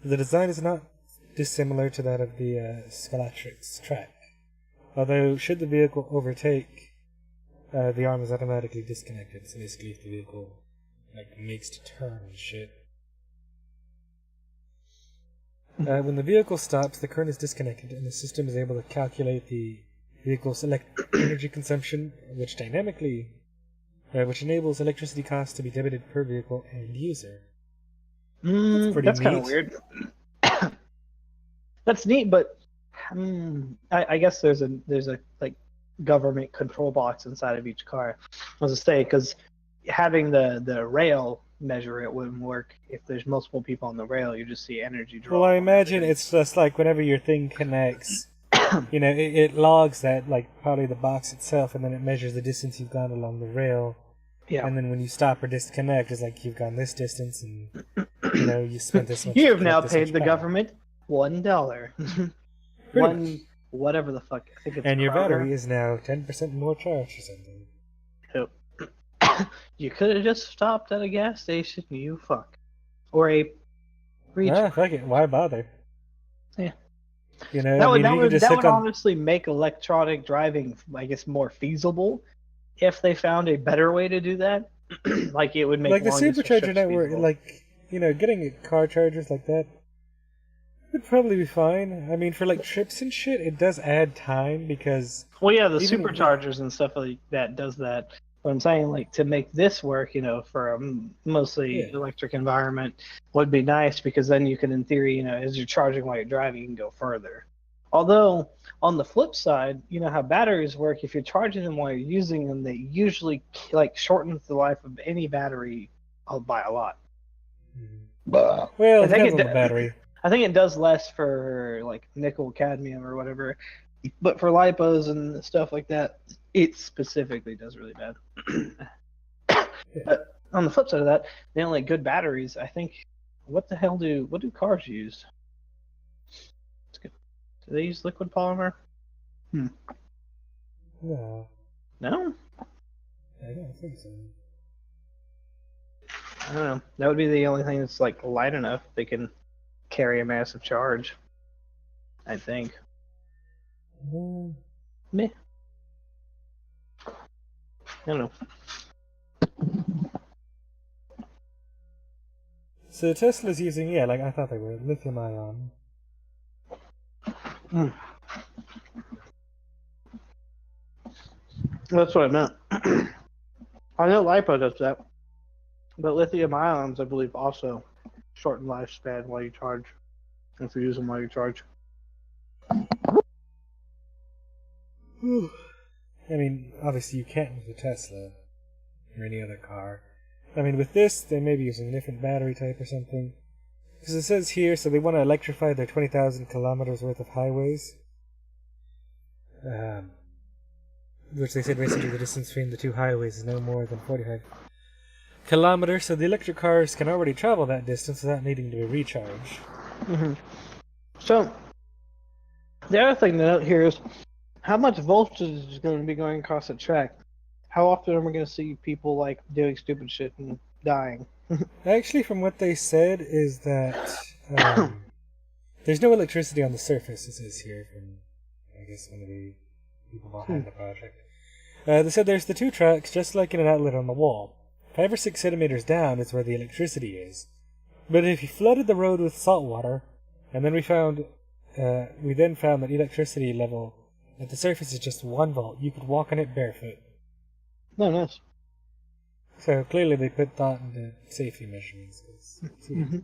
The design is not dissimilar to that of the Scalatrix track. Although, should the vehicle overtake, the arm is automatically disconnected. So basically, if the vehicle makes to turn and shit. When the vehicle stops, the current is disconnected, and the system is able to calculate the vehicle's energy consumption, which enables electricity costs to be debited per vehicle and user. That's kind of weird. That's neat, but I guess there's a like government control box inside of each car. I was to say because having the rail measure it wouldn't work if there's multiple people on the rail. You just see energy drop. Well, I imagine it's just like whenever your thing connects, it logs that probably the box itself, and then it measures the distance you've gone along the rail. Yeah. And then when you stop or disconnect, it's like you've gone this distance, and you spent this much. You have now paid the government $1. One, whatever the fuck. I think it's and your Kroger. battery is now 10% more charged or something. You could have just stopped at a gas station, you fuck. Or a Fuck it. Why bother? Yeah. That would honestly make electronic driving, I guess, more feasible if they found a better way to do that. It would make the supercharger network, getting car chargers like that would probably be fine. I mean, for trips and shit, it does add time because. Well, yeah, the superchargers and stuff like that does that. But I'm saying, to make this work, for a mostly electric environment, would be nice because then you can, in theory, as you're charging while you're driving, you can go further. Although, on the flip side, how batteries work, if you're charging them while you're using them, they usually, shortens the life of any battery by a lot. Well, it depends on the battery. I think it does less for, nickel, cadmium, or whatever. But for lipos and stuff like that, it specifically does really bad. But on the flip side of that, the only good batteries, I think, what do cars use? Do they use liquid polymer? No. No, I don't think so. I don't know. That would be the only thing that's like light enough they can carry a massive charge. I think. No. Meh. I don't know. So Tesla's using, yeah, like I thought they were, lithium ion. Mm. That's what I meant. I know LiPo does that, but lithium ions, I believe, also shorten lifespan while you charge. If you use them while you charge. I mean, obviously you can't with a Tesla or any other car. I mean, with this, they may be using a different battery type or something. Because it says here, so they want to electrify their 20,000 kilometers worth of highways. Which they said basically the distance between the two highways is no more than 45 kilometers, so the electric cars can already travel that distance without needing to be recharged. Mm-hmm. So, the other thing to note here is how much voltage is going to be going across the track. How often are we going to see people like doing stupid shit and dying? Actually, from what they said, is that there's no electricity on the surface, it says here from, I guess, one of the people behind the project. They said there's the two tracks, just like in an outlet on the wall. 5 or 6 centimeters down is where the electricity is. But if you flooded the road with salt water, and then we then found that electricity level at the surface is just 1 volt, you could walk on it barefoot. No, nice. So clearly they put thought into safety measurements. Mm-hmm.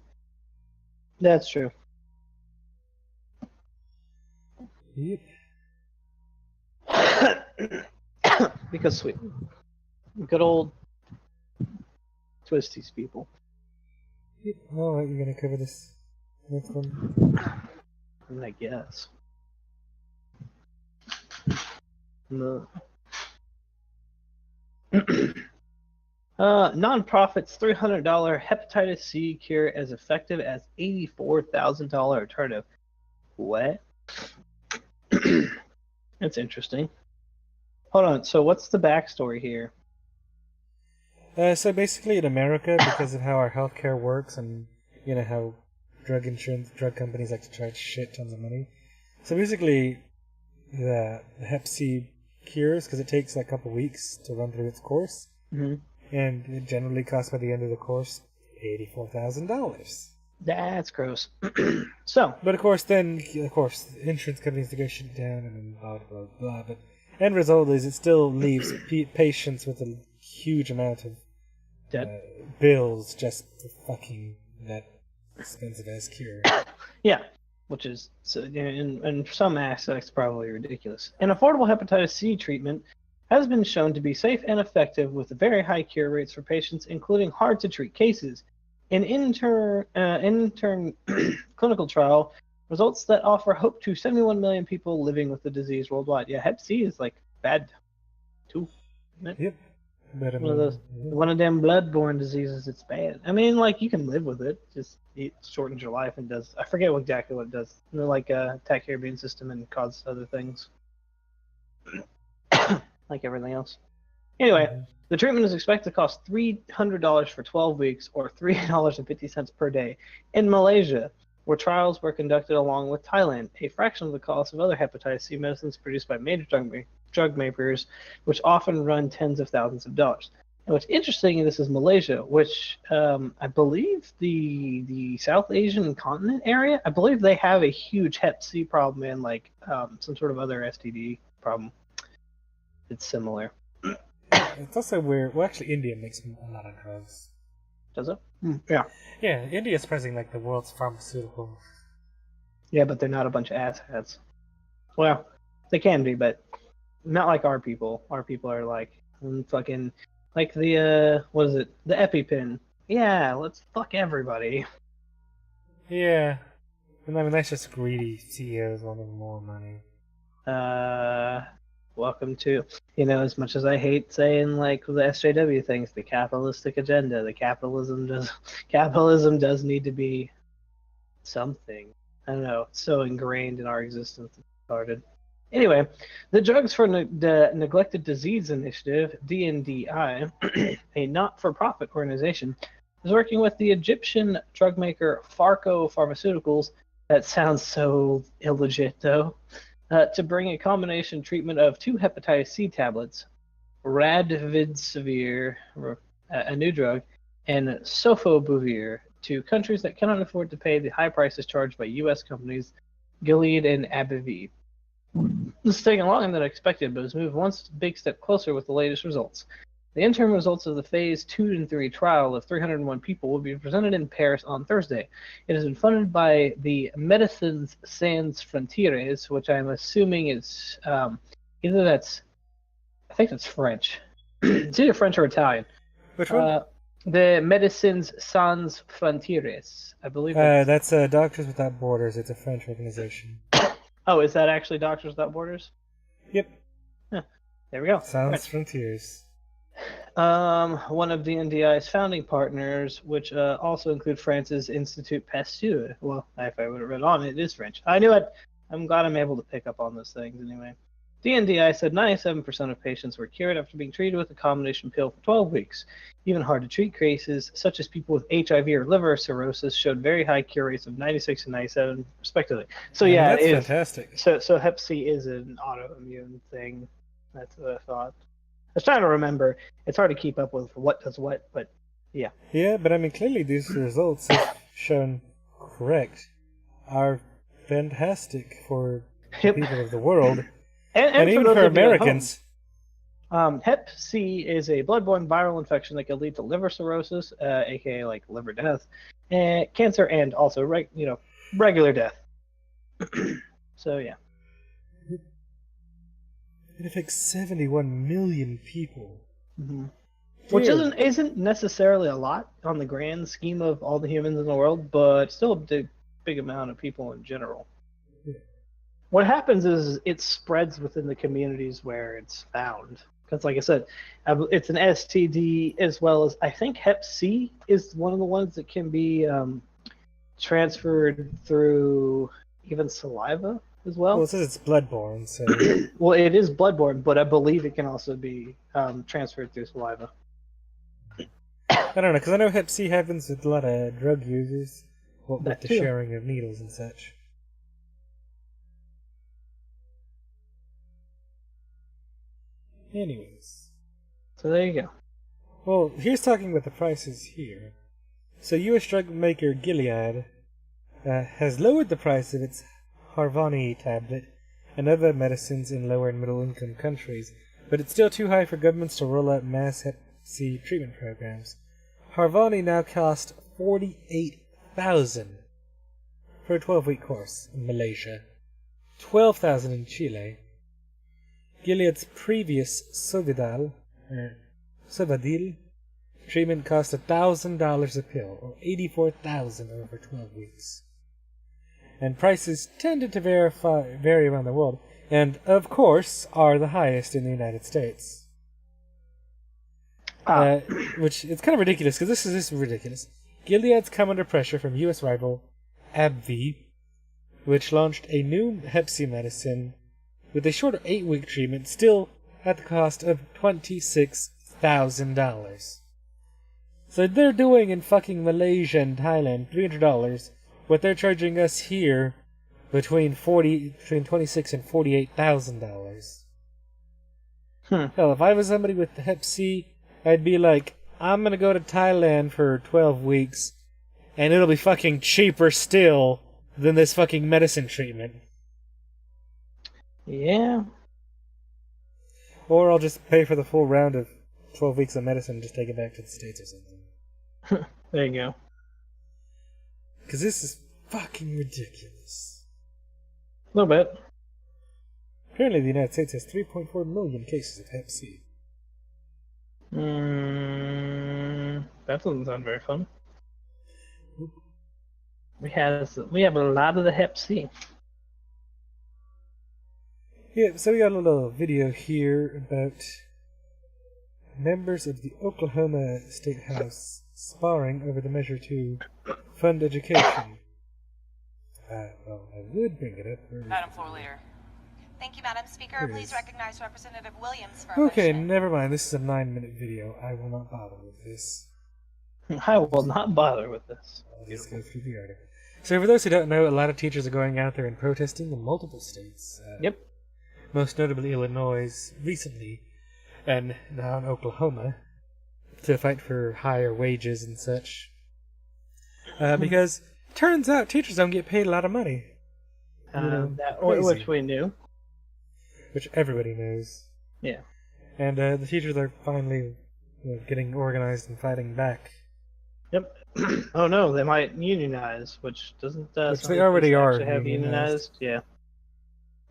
That's true. Yep. Because sweet. Good old Twisties people. Yep. Alright, you're gonna cover this next one? I guess. No. Nonprofit's $300 hepatitis C cure as effective as $84,000 alternative. What? That's interesting. Hold on. So what's the backstory here? So basically in America, because of how our healthcare works and, you know, how drug companies like to charge shit tons of money. So basically, the Hep C cures, because it takes like a couple weeks to run through its course. Mm-hmm. And it generally costs by the end of the course $84,000. That's gross. So, but of course, insurance companies negotiate it down and then blah blah blah. But end result is it still leaves patients with a huge amount of bills just for fucking that expensive ass cure. Yeah, which is in some aspects probably ridiculous. An affordable hepatitis C treatment has been shown to be safe and effective with very high cure rates for patients, including hard-to-treat cases. An intern clinical trial results that offer hope to 71 million people living with the disease worldwide. Yeah, Hep C is like bad too. Isn't it? Yep. One of them blood-borne diseases. It's bad. I mean, like you can live with it. Just it shortens your life and does. I forget exactly what it does. Like attack your immune system and cause other things. Like everything else. Anyway, the treatment is expected to cost $300 for 12 weeks or $3.50 per day in Malaysia, where trials were conducted along with Thailand, a fraction of the cost of other hepatitis C medicines produced by major drug makers, which often run tens of thousands of dollars. And what's interesting, this is Malaysia, which I believe the South Asian continent area, I believe they have a huge Hep C problem and like some sort of other STD problem. It's similar. It's also weird. Well, actually, India makes a lot of drugs. Does it? Yeah. Yeah, India's presently like the world's pharmaceutical. Yeah, but they're not a bunch of asshats. Well, they can be, but not like our people. Our people are like fucking like the what is it? The EpiPen. Yeah, let's fuck everybody. Yeah, and I mean that's just greedy CEOs wanting more money. Welcome to, as much as I hate saying like the SJW things, the capitalistic agenda. The capitalism does need to be something. I don't know. It's so ingrained in our existence. It's retarded. Anyway, the Drugs for the Neglected Disease Initiative, DNDI, a not-for-profit organization, is working with the Egyptian drug maker Farco Pharmaceuticals. That sounds so illegit, though. To bring a combination treatment of two hepatitis C tablets, Radvidsavir, a new drug, and Sofobuvir, to countries that cannot afford to pay the high prices charged by U.S. companies Gilead and AbbVie. This is taking longer than expected, but has moved one big step closer with the latest results. The interim results of the phase 2 and 3 trial of 301 people will be presented in Paris on Thursday. It has been funded by the Médecins Sans Frontières, which I'm assuming is either that's, I think that's French. It's either French or Italian. Which one? The Médecins Sans Frontières, I believe. That's Doctors Without Borders. It's a French organization. Oh, is that actually Doctors Without Borders? Yep. Huh. There we go. Sans Frontiers. One of DNDI's founding partners, which also include France's Institut Pasteur. Well, if I would have read on, it is French. I knew it. I'm glad I'm able to pick up on those things anyway. DNDI said 97% of patients were cured after being treated with a combination pill for 12 weeks. Even hard-to-treat cases, such as people with HIV or liver cirrhosis, showed very high cure rates of 96 and 97, respectively. So yeah, that's fantastic. So Hep C is an autoimmune thing. That's what I thought. I was trying to remember. It's hard to keep up with what does what, but yeah. Yeah, but I mean, clearly these results, if shown correct, are fantastic for the people of the world. And even for Americans. Hep C is a bloodborne viral infection that can lead to liver cirrhosis, aka like liver death, and cancer, and also regular death. So yeah. It affects 71 million people. Mm-hmm. Which isn't necessarily a lot on the grand scheme of all the humans in the world, but still a big amount of people in general. What happens is it spreads within the communities where it's found. Because, like I said, it's an STD as well as, I think Hep C is one of the ones that can be transferred through even saliva as well. Well, it says it's bloodborne, so... Well, it is bloodborne, but I believe it can also be transferred through saliva. I don't know, because I know Hep C happens with a lot of drug users, with the too. sharing of needles and such. Anyways. So there you go. Well, here's talking about the prices here. So U.S. drug maker Gilead has lowered the price of its Harvoni tablet and other medicines in lower and middle income countries, but it's still too high for governments to roll out mass Hep C treatment programs. Harvoni now costs $48,000 for a 12-week course in Malaysia, $12,000 in Chile. Gilead's previous Sovadil treatment cost $1,000 a pill, or $84,000 over 12 weeks. And prices tended to vary around the world, and of course are the highest in the United States. Which it's kind of ridiculous, because this is ridiculous. Gilead's come under pressure from U.S. rival AbbVie, which launched a new Hep C medicine with a shorter 8-week treatment, still at the cost of $26,000. So they're doing in fucking Malaysia and Thailand $300, what they're charging us here between $26,000 and $48,000. Hell, if I was somebody with the Hep C, I'd be like, I'm gonna go to Thailand for 12 weeks, and it'll be fucking cheaper still than this fucking medicine treatment. Yeah. Or I'll just pay for the full round of 12 weeks of medicine and just take it back to the States or something. There you go. Because this is fucking ridiculous. A little bit. Apparently the United States has 3.4 million cases of Hep C. That doesn't sound very fun. We have a lot of the Hep C. Yeah, so we got a little video here about members of the Oklahoma State House sparring over the measure to fund education. Well, I would bring it up. Madam Floor Leader, Thank you, Madam Speaker. Here it Please is. recognize Representative Williams for a Okay, motion. never mind. This is a 9-minute video. I will not bother with this. I will not bother with this. I'll just go through the article. So, for those who don't know, a lot of teachers are going out there and protesting in multiple states. Yep. Most notably Illinois recently, and now in Oklahoma, to fight for higher wages and such. Because turns out teachers don't get paid a lot of money. Which we knew. Which everybody knows. Yeah. And the teachers are finally getting organized and fighting back. Yep. Oh no, they might unionize, which doesn't. Which some they already are actually have unionized. Yeah.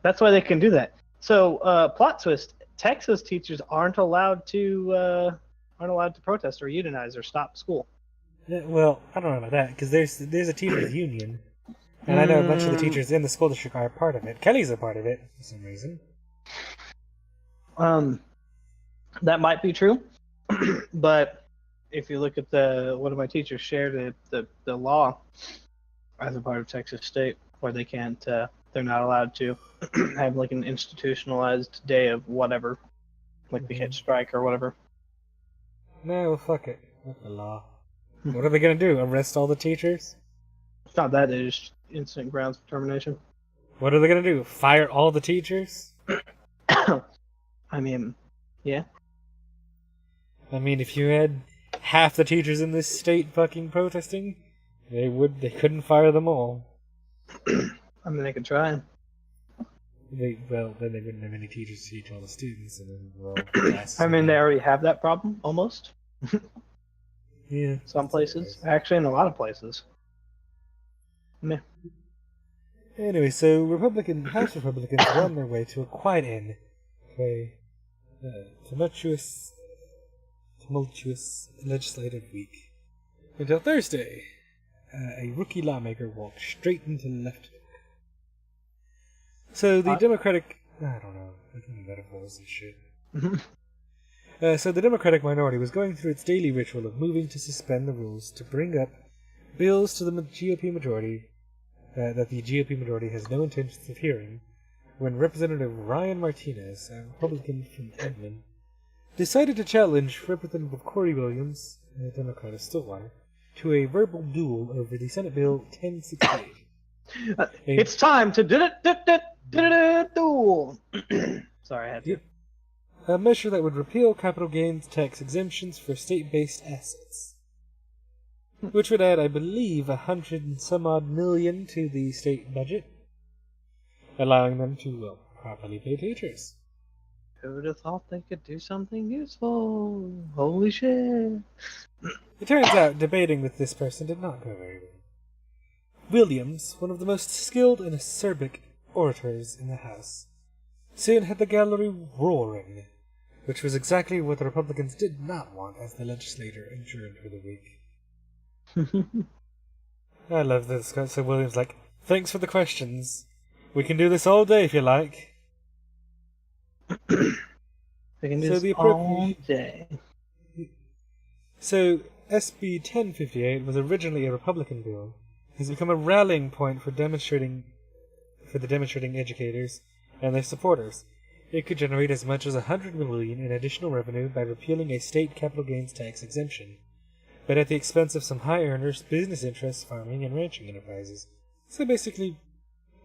That's why they can do that. So, plot twist: Texas teachers aren't allowed to protest or unionize or stop school. Yeah, well, I don't know about that because there's a teachers union, and I know a bunch of the teachers in the school district are a part of it. Kelly's a part of it for some reason. That might be true, but if you look at one of my teachers shared the law as a part of Texas State, where they can't, they're not allowed to have like an institutionalized day of whatever, like they can't strike or whatever. No, well, fuck it. Fuck the law. What are they gonna do? Arrest all the teachers? It's not that; it is instant grounds for termination. What are they gonna do? Fire all the teachers? I mean, yeah. I mean, if you had half the teachers in this state fucking protesting, they couldn't fire them all. I mean, they could try. Then they wouldn't have any teachers to teach all the students, and then I mean, they already have that problem almost. Yeah. Some places, actually, in a lot of places. Meh. Anyway, so House Republicans were on their way to a quiet end for a tumultuous legislative week. Until Thursday, a rookie lawmaker walked straight into the left. So the Democratic... I don't know. I can't do metaphors and shit. So the Democratic minority was going through its daily ritual of moving to suspend the rules to bring up bills to the GOP majority that the GOP majority has no intentions of hearing, when Representative Ryan Martinez, a Republican from Edmond, decided to challenge Representative Corey Williams, a Democrat of Stillwater, to a verbal duel over the Senate Bill 1068. It's time to duel. Sorry, I had to. A measure that would repeal capital gains tax exemptions for state-based assets, which would add, I believe, 100 and some odd million to the state budget, allowing them to properly pay teachers. Who would have thought they could do something useful? Holy shit! It turns out debating with this person did not go very well. Williams, one of the most skilled and acerbic orators in the House, soon had the gallery roaring, which was exactly what the Republicans did not want as the legislature adjourned for the week. I love this. So Williams like, thanks for the questions. We can do this all day if you like. We can do this all day. So SB 1058 was originally a Republican bill. It has become a rallying point for the demonstrating educators and their supporters. It could generate as much as $100 million in additional revenue by repealing a state capital gains tax exemption, but at the expense of some high earners, business interests, farming, and ranching enterprises. So basically,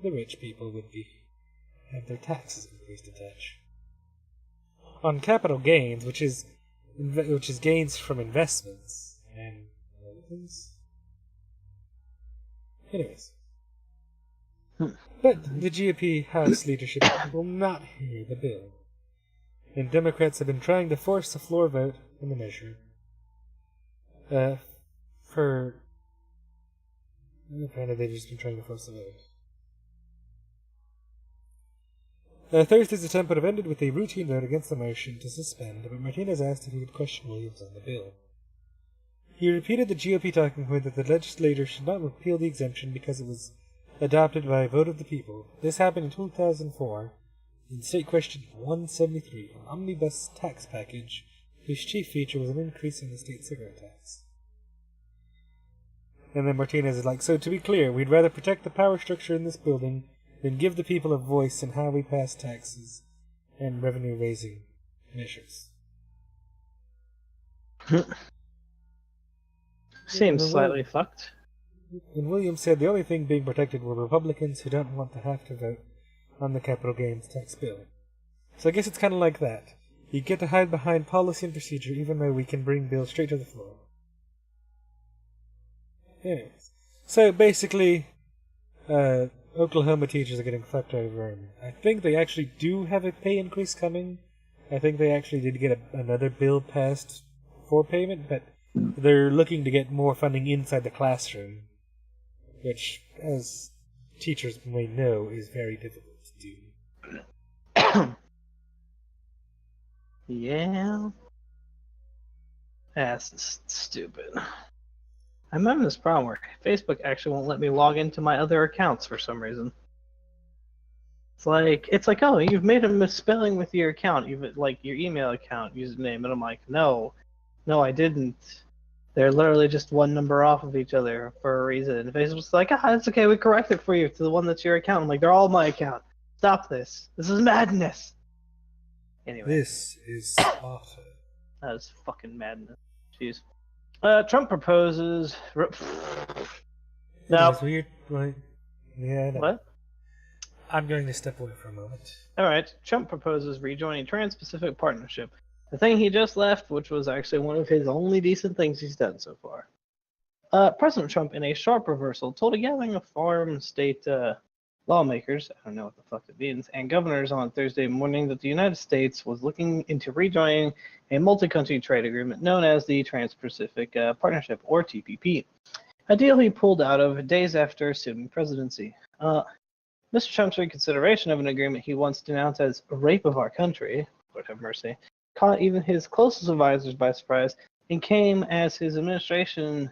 the rich people would have their taxes increased a touch. On capital gains, which is gains from investments and other things. Anyways. But the GOP House leadership will not hear the bill, and Democrats have been trying to force a floor vote on the measure. Apparently they've just been trying to force the vote. Thursday's attempt would have ended with a routine vote against the motion to suspend, but Martinez asked if he would question Williams on the bill. He repeated the GOP talking point that the legislature should not repeal the exemption because it was adopted by a vote of the people. This happened in 2004 in State Question 173, an omnibus tax package whose chief feature was an increase in the state cigarette tax. And then Martinez is like, so to be clear, we'd rather protect the power structure in this building then give the people a voice in how we pass taxes and revenue-raising measures. Seems slightly fucked. And Williams said the only thing being protected were Republicans who don't want to have to vote on the capital gains tax bill. So I guess it's kind of like that. You get to hide behind policy and procedure even though we can bring bills straight to the floor. Anyways. So basically, Oklahoma teachers are getting fucked over, and I think they actually do have a pay increase coming. I think they actually did get another bill passed for payment, but they're looking to get more funding inside the classroom, which, as teachers may know, is very difficult to do. Yeah. That's stupid. I'm having this problem where Facebook actually won't let me log into my other accounts for some reason. It's like, oh, you've made a misspelling with your account, you've like your email account username, and I'm like, no, I didn't. They're literally just one number off of each other for a reason. And Facebook's like, it's okay, we correct it for you to the one that's your account. I'm like, they're all my account. Stop this. This is madness. Anyway. This is awful. That is fucking madness. Jeez. Trump proposes. No. It's weird, right? Yeah. No. What? I'm going to step away for a moment. All right. Trump proposes rejoining Trans-Pacific Partnership, the thing he just left, which was actually one of his only decent things he's done so far. President Trump, in a sharp reversal, told a gathering of farm state lawmakers, I don't know what the fuck it means, and governors on Thursday morning that the United States was looking into rejoining a multi-country trade agreement known as the Trans-Pacific Partnership, or TPP, a deal he pulled out of days after assuming presidency. Mr. Trump's reconsideration of an agreement he once denounced as a rape of our country, Lord have mercy, caught even his closest advisors by surprise and came as his administration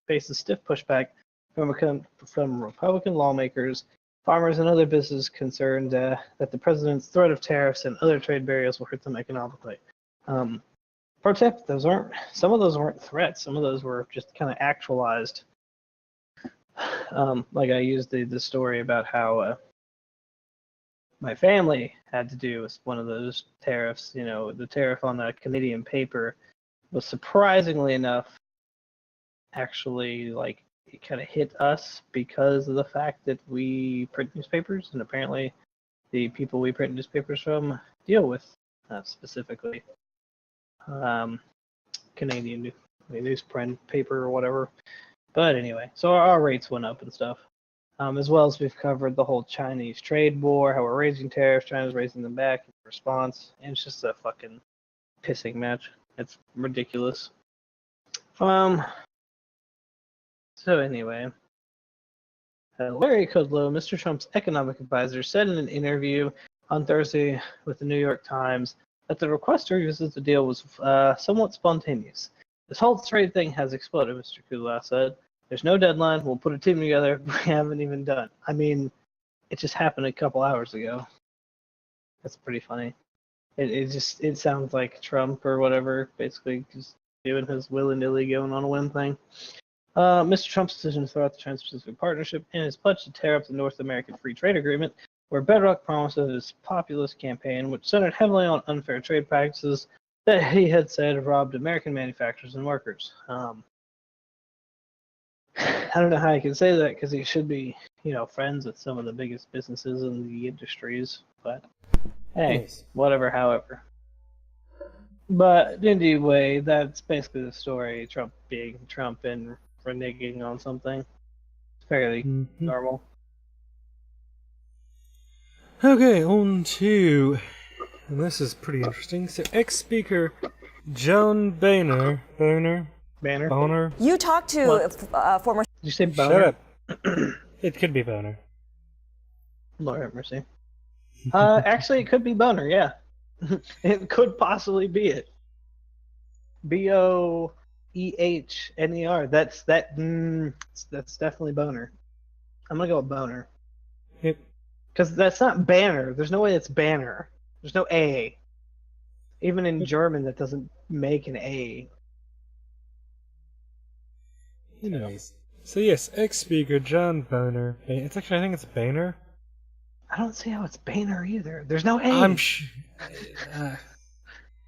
faces stiff pushback from Republican lawmakers, farmers, and other businesses concerned that the president's threat of tariffs and other trade barriers will hurt them economically. Pro tip: some of those weren't threats. Some of those were just kind of actualized. Like I used the story about how my family had to do with one of those tariffs. You know, the tariff on the Canadian paper was surprisingly enough actually like it kind of hit us because of the fact that we print newspapers, and apparently the people we print newspapers from deal with specifically Canadian newsprint paper or whatever. But anyway, so our rates went up and stuff. As well as we've covered the whole Chinese trade war, how we're raising tariffs, China's raising them back in response, and it's just a fucking pissing match. It's ridiculous. So anyway, Larry Kudlow, Mr. Trump's economic advisor, said in an interview on Thursday with the New York Times that the request to revisit the deal was somewhat spontaneous. This whole trade thing has exploded, Mr. Kudlow said. There's no deadline. We'll put a team together. We haven't even done. I mean, it just happened a couple hours ago. That's pretty funny. It sounds like Trump or whatever, basically just doing his willy-nilly going on a whim thing. Mr. Trump's decision to throw out the Trans-Pacific Partnership and his pledge to tear up the North American Free Trade Agreement were bedrock promises of his populist campaign, which centered heavily on unfair trade practices that he had said robbed American manufacturers and workers. I don't know how I can say that because he should be, friends with some of the biggest businesses in the industries. But hey, Yes. whatever. However, but anyway, that's basically the story. Trump being Trump and reneging on something. It's fairly normal. Okay, on to, and this is pretty interesting. So, ex-speaker Joan Boehner. You talked to former. Did you say Boner? Shut up. It could be Boehner. Lord have mercy. Actually, it could be Boner. Yeah, it could possibly be it. Boehner. That's definitely Boner. I'm gonna go with Boner. Yep. Because that's not Banner. There's no way it's Banner. There's no A. Even in German, that doesn't make an A. Anyways. So yes, ex-speaker John Boehner. I think it's Boehner. I don't see how it's Boehner either. There's no A. I'm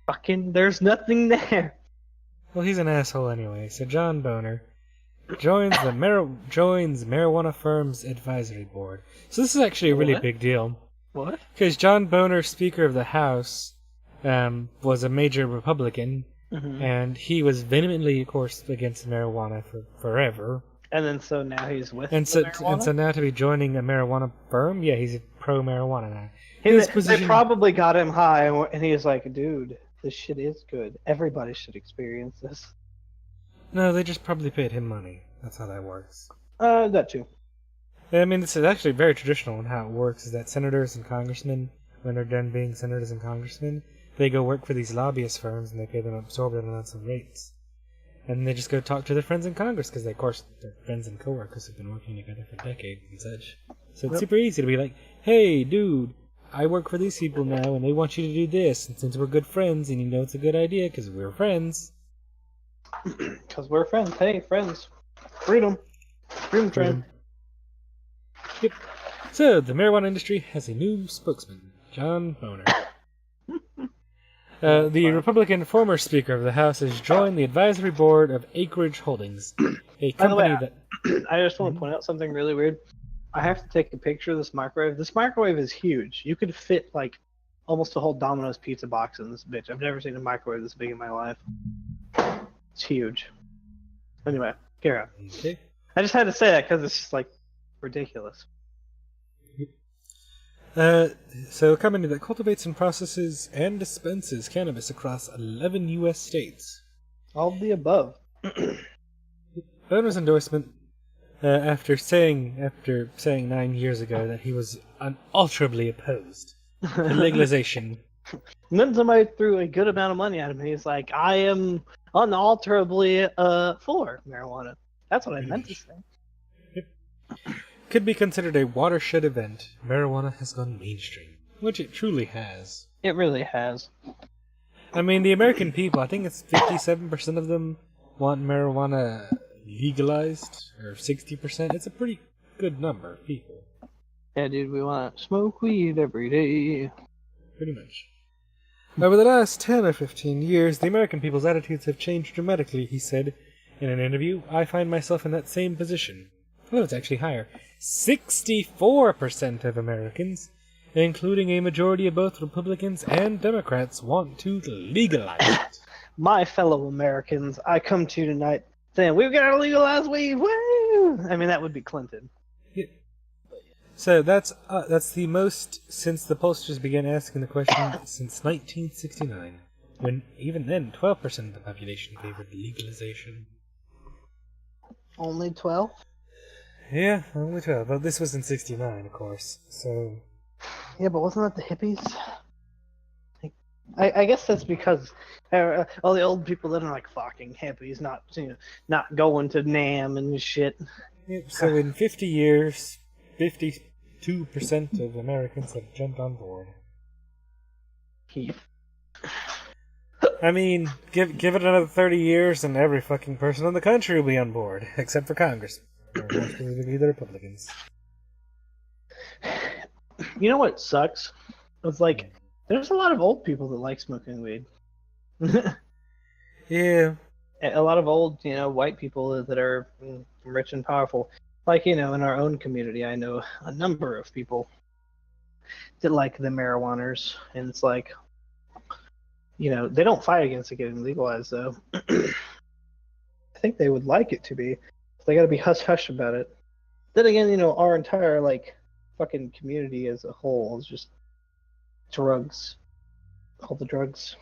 Fucking, there's nothing there. well, he's an asshole anyway. So John Boehner joins marijuana firms advisory board. So this is actually a really big deal. What? Because John Boehner, Speaker of the House, was a major Republican, and he was vehemently, of course, against marijuana for forever. And then so now he's with marijuana? And so now to be joining a marijuana firm, yeah, he's pro-marijuana now. They probably got him high, and he was like, dude, this shit is good. Everybody should experience this. No, they just probably paid him money. That's how that works. That too. I mean, it's actually very traditional in how it works, is that senators and congressmen, when they're done being senators and congressmen, they go work for these lobbyist firms, and they pay them absorbent amounts of rates. And they just go talk to their friends in Congress, because, of course, their friends and coworkers have been working together for decades and such. So it's super easy to be like, hey, dude, I work for these people now, and they want you to do this, and since we're good friends, and you know it's a good idea, because we're friends. Because we're friends. Hey, friends. Freedom. Freedom train. Yep. So, the marijuana industry has a new spokesman, John Boehner. The Republican former Speaker of the House has joined the advisory board of Acreage Holdings, a company that... I just want to point out something really weird. I have to take a picture of this microwave. This microwave is huge. You could fit, like, almost a whole Domino's pizza box in this bitch. I've never seen a microwave this big in my life. It's huge. Anyway, carry on. Okay. I just had to say that because it's just, like, ridiculous. So a company that cultivates and processes and dispenses cannabis across 11 U.S. states. All of the above. Boehner's endorsement, after saying 9 years ago that he was unalterably opposed to legalization. And then somebody threw a good amount of money at him, and he's like, I am unalterably for marijuana. That's what I meant to say. Could be considered a watershed event. Marijuana has gone mainstream, which it truly has. It really has. I mean, the American people, I think it's 57% of them want marijuana legalized, or 60%. It's a pretty good number of people. Yeah, dude, we want to smoke weed every day. Pretty much. Over the last 10 or 15 years, the American people's attitudes have changed dramatically, he said in an interview. I find myself in that same position. Well, it's actually higher. 64% of Americans, including a majority of both Republicans and Democrats, want to legalize it. My fellow Americans, I come to you tonight saying, we've got to legalize weed, woo! I mean, that would be Clinton. Yeah. So that's the most since the pollsters began asking the question since 1969, when even then 12% of the population favored legalization. Only 12? Yeah, only 12. But this was in 69, of course. So. Yeah, but wasn't that the hippies? I guess that's because all the old people that are like fucking hippies, not going to NAM and shit. Yep, so in 50 years, 52% of Americans have jumped on board. Keith. I mean, give it another 30 years and every fucking person in the country will be on board, except for Congress. Or most specifically the Republicans. You know what sucks? It's like, there's a lot of old people that like smoking weed. Yeah. A lot of old, white people that are rich and powerful. Like, in our own community, I know a number of people that like the marijuaners. And it's like, they don't fight against it getting legalized, though. I think they would like it to be. They gotta be hush-hush about it. Then again, our entire, fucking community as a whole is just drugs. All the drugs.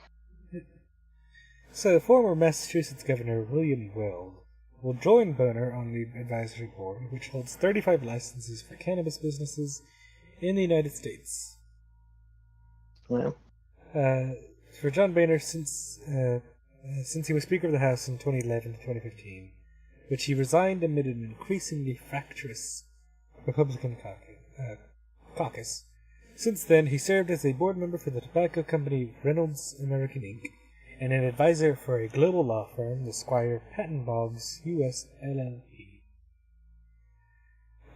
So, former Massachusetts Governor William Weld will join Boehner on the advisory board, which holds 35 licenses for cannabis businesses in the United States. Well. For John Boehner, since he was Speaker of the House in 2011 to 2015, which he resigned amid an increasingly fractious Republican caucus. Since then, he served as a board member for the tobacco company Reynolds American Inc. and an advisor for a global law firm, the Squire Patton Boggs U.S. LLP.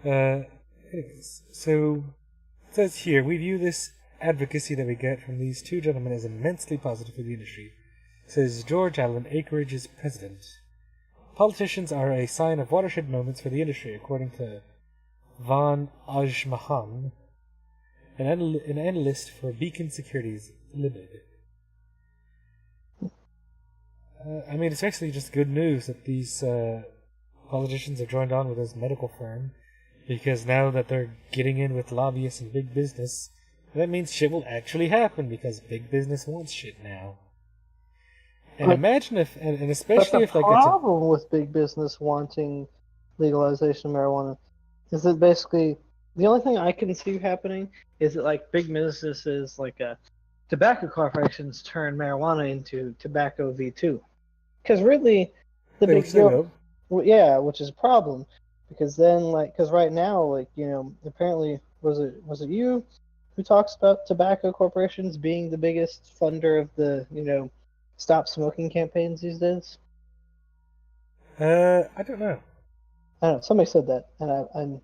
Anyways, so It says here, we view this advocacy that we get from these two gentlemen as immensely positive for the industry, says George Allen, Acreage's president. Politicians are a sign of watershed moments for the industry, according to Van Ajmahan, an analyst for Beacon Securities Limited. I mean, it's actually just good news that these politicians have joined on with this medical firm, because now that they're getting in with lobbyists and big business, that means shit will actually happen, because big business wants shit now. And imagine if, and especially if, like, the problem with big business wanting legalization of marijuana is that basically the only thing I can see happening is that, like, big businesses like tobacco corporations turn marijuana into tobacco V2, because really the big deal, yeah, which is a problem, because then, like, because right now, like, you know, apparently was it you who talks about tobacco corporations being the biggest funder of the, you know, stop smoking campaigns these days? I don't know. I don't know. Somebody said that, and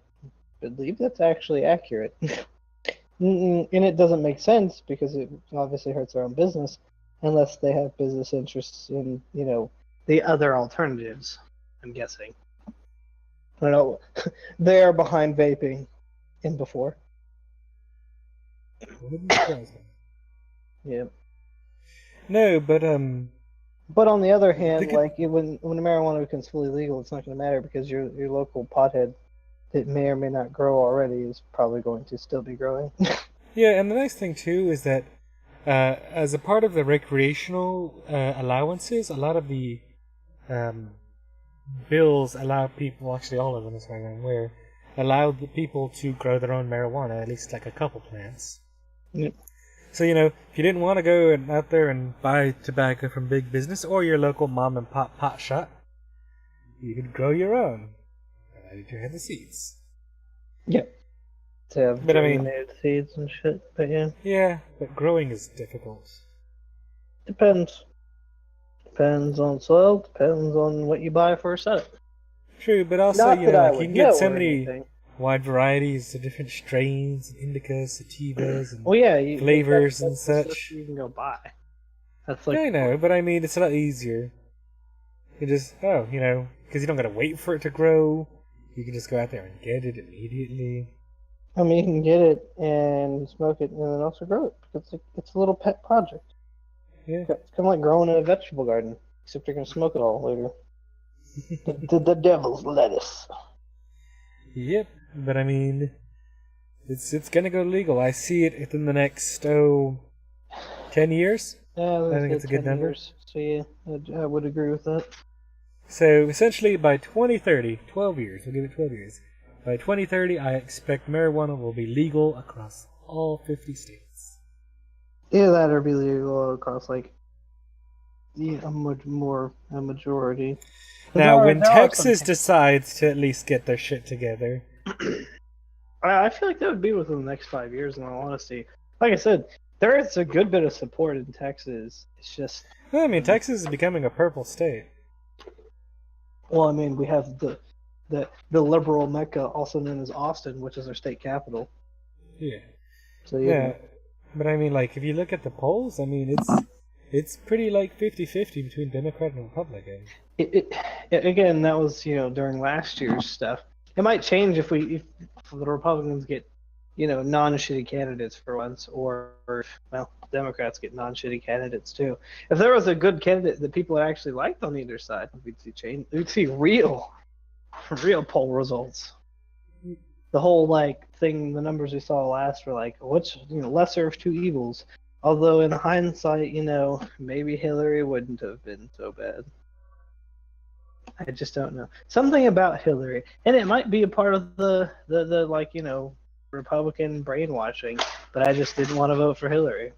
I believe that's actually accurate. And it doesn't make sense because it obviously hurts their own business, unless they have business interests in, you know, the other alternatives. I'm guessing. I don't know. They are behind vaping, and before. Wouldn't surprise me. Yeah. No, but But on the other hand, like, when the marijuana becomes fully legal, it's not going to matter, because your local pothead that may or may not grow already is probably going to still be growing. Yeah, and the nice thing too is that as a part of the recreational allowances, a lot of the bills allow people, actually all of them as far as I'm aware, allow the people to grow their own marijuana, at least like a couple plants. Yep. So, you know, if you didn't want to go out there and buy tobacco from big business or your local mom and pop pot shop, you could grow your own, provided you had the seeds. Yep. To have germinated seeds and shit, but yeah. Yeah, but growing is difficult. Depends. Depends on soil, depends on what you buy for a setup. True, but also, Not you know, that like, I you can would get know so or many anything. wide varieties of different strains, indicas, sativas, and Well, yeah, flavors and that's the such. stuff you can go buy. That's like, Yeah, I know, but I mean, it's a lot easier. You just, you know, because you don't gotta wait for it to grow. You can just go out there and get it immediately. I mean, you can get it and smoke it and then also grow it. It's a little pet project. Yeah. It's kind of like growing in a vegetable garden, except you're going to smoke it all later. the devil's lettuce. Yep, but I mean, it's gonna go legal. I see it within the next 10 years. Yeah, I think it's a good number. Years. So yeah, I would agree with that. So essentially, by 2030, 12 years, we'll give it 12 years. By 2030, I expect marijuana will be legal across all 50 states. Yeah, that or be legal across, like, yeah, a majority. Now, when Texas decides to at least get their shit together, I feel like that would be within the next 5 years, in all honesty. Like I said, there is a good bit of support in Texas. It's just... well, I mean, Texas is becoming a purple state. Well, I mean, we have the liberal Mecca, also known as Austin, which is our state capital. Yeah. So yeah. But I mean, like, if you look at the polls, I mean, it's pretty like 50-50 between Democrat and Republican. Again, that was, you know, during last year's stuff. It might change if the Republicans get, you know, non-shitty candidates for once, or well, Democrats get non-shitty candidates too. If there was a good candidate that people actually liked on either side, we'd see change. We'd see real poll results. The whole, like, thing, the numbers we saw last were like, what's, you know, lesser of two evils. Although in hindsight, you know, maybe Hillary wouldn't have been so bad. I just don't know. Something about Hillary, and it might be a part of the like, you know, Republican brainwashing, but I just didn't want to vote for Hillary.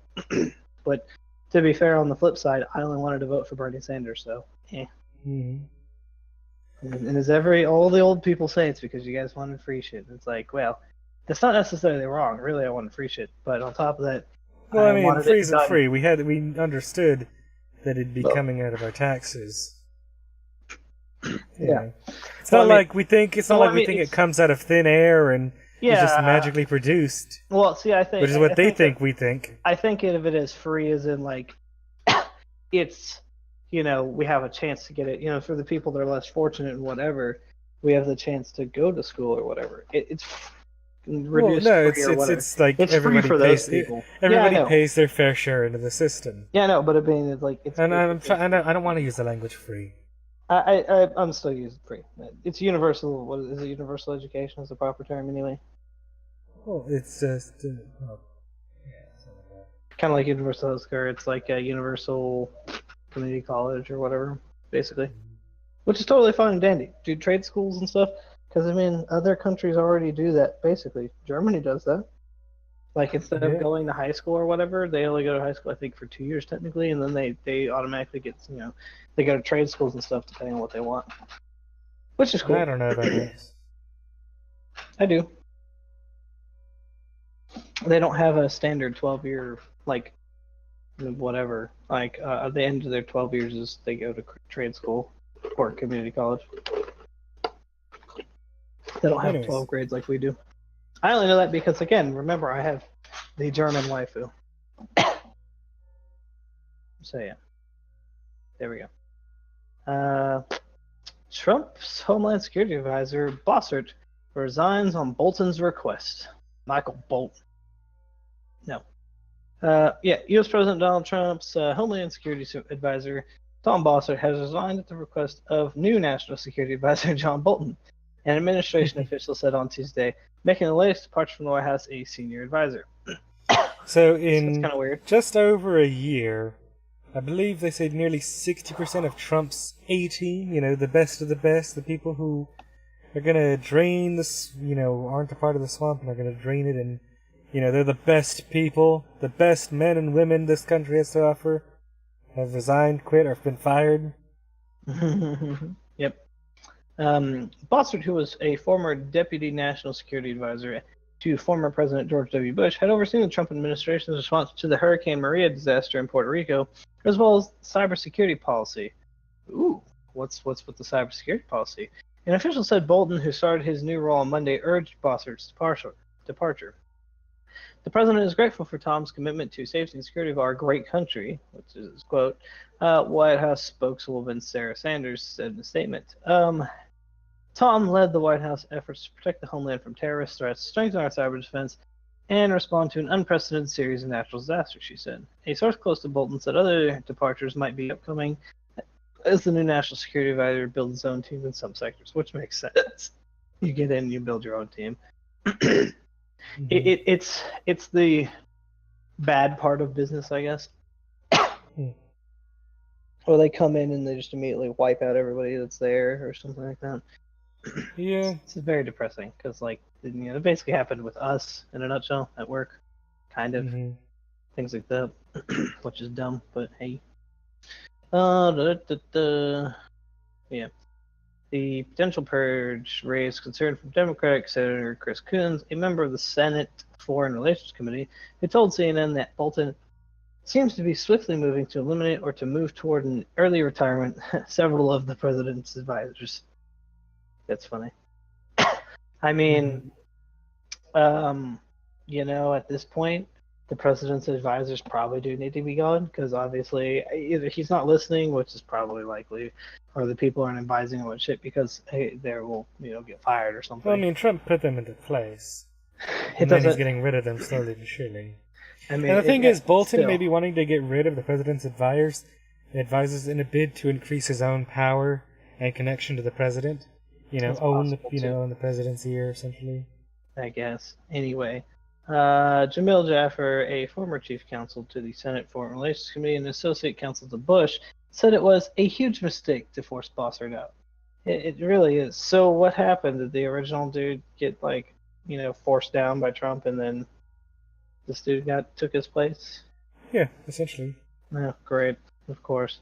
But to be fair, on the flip side, I only wanted to vote for Bernie Sanders, so eh. Mm-hmm. And as all the old people say, it's because you guys wanted free shit. It's like, well, that's not necessarily wrong. Really, I wanted free shit, but on top of that, well, I mean, free isn't free. We understood that it'd be coming out of our taxes. Yeah. It's not like we think. It's not like we think it comes out of thin air and is just magically produced. Well, see, I think... Which is what they think we think. I think of it as free as in, like, it's, we have a chance to get it, for the people that are less fortunate and whatever, we have the chance to go to school or whatever. It's reduced it's like it's everybody free for pays, those people. Everybody pays their fair share into the system. Yeah, I know, but it's like... I don't want to use the language free. I'm still using free. It's universal. What is it? Universal education is the proper term, anyway. Well, it's just kind of like universal healthcare. It's like a universal community college or whatever, basically, which is totally fine and dandy. Do trade schools and stuff, because other countries already do that. Basically, Germany does that. Like, instead of going to high school or whatever, they only go to high school, I think, for 2 years technically, and then they automatically get, they go to trade schools and stuff depending on what they want, which is cool. I don't know about this. I do. They don't have a standard 12-year, like, whatever. Like, at the end of their 12 years is they go to trade school or community college. They don't have 12 grades like we do. I only know that because, again, remember, I have the German waifu. So, yeah. There we go. Trump's Homeland Security Advisor, Bossert, resigns on Bolton's request. Michael Bolton. No. U.S. President Donald Trump's Homeland Security Advisor, Tom Bossert, has resigned at the request of new National Security Advisor John Bolton, an administration official said on Tuesday, making the latest departure from the White House a senior advisor. So in kind of weird. Just over a year, I believe they said nearly 60% of Trump's A-team, the best of the best, the people who are going to drain this, aren't a part of the swamp and are going to drain it, and, they're the best people, the best men and women this country has to offer, have resigned, quit, or have been fired. Yep. Bossert, who was a former deputy national security advisor to former President George W. Bush, had overseen the Trump administration's response to the Hurricane Maria disaster in Puerto Rico, as well as cybersecurity policy. Ooh, what's with the cybersecurity policy? An official said Bolton, who started his new role on Monday, urged Bossert's departure. The president is grateful for Tom's commitment to safety and security of our great country, which is his quote. White House spokeswoman Sarah Sanders said in a statement. Tom led the White House efforts to protect the homeland from terrorist threats, strengthen our cyber defense, and respond to an unprecedented series of natural disasters, she said. A source close to Bolton said other departures might be upcoming as the new national security advisor builds his own team in some sectors, which makes sense. You get in, you build your own team. It's the bad part of business, I guess. Or they come in and they just immediately wipe out everybody that's there or something like that. Yeah. It's very depressing because, like, it basically happened with us in a nutshell at work. Kind of. Things like that. Which is dumb, but hey. Yeah. The potential purge raised concern from Democratic Senator Chris Coons, a member of the Senate Foreign Relations Committee, who told CNN that Bolton seems to be swiftly moving to eliminate or to move toward an early retirement several of the president's advisors. That's funny. I mean, at this point, the president's advisors probably do need to be gone because obviously either he's not listening, which is probably likely, or the people aren't advising him on shit because they will, get fired or something. Well, I mean, Trump put them into place. And then he's getting rid of them slowly but surely. I mean, and the thing is, Bolton may be wanting to get rid of the president's advisors in a bid to increase his own power and connection to the president. Own the presidency here, essentially. I guess. Anyway, Jamil Jaffer, a former chief counsel to the Senate Foreign Relations Committee and associate counsel to Bush, said it was a huge mistake to force Bossert out. It really is. So what happened? Did the original dude get, forced down by Trump and then this dude took his place? Yeah, essentially. Oh, great. Of course.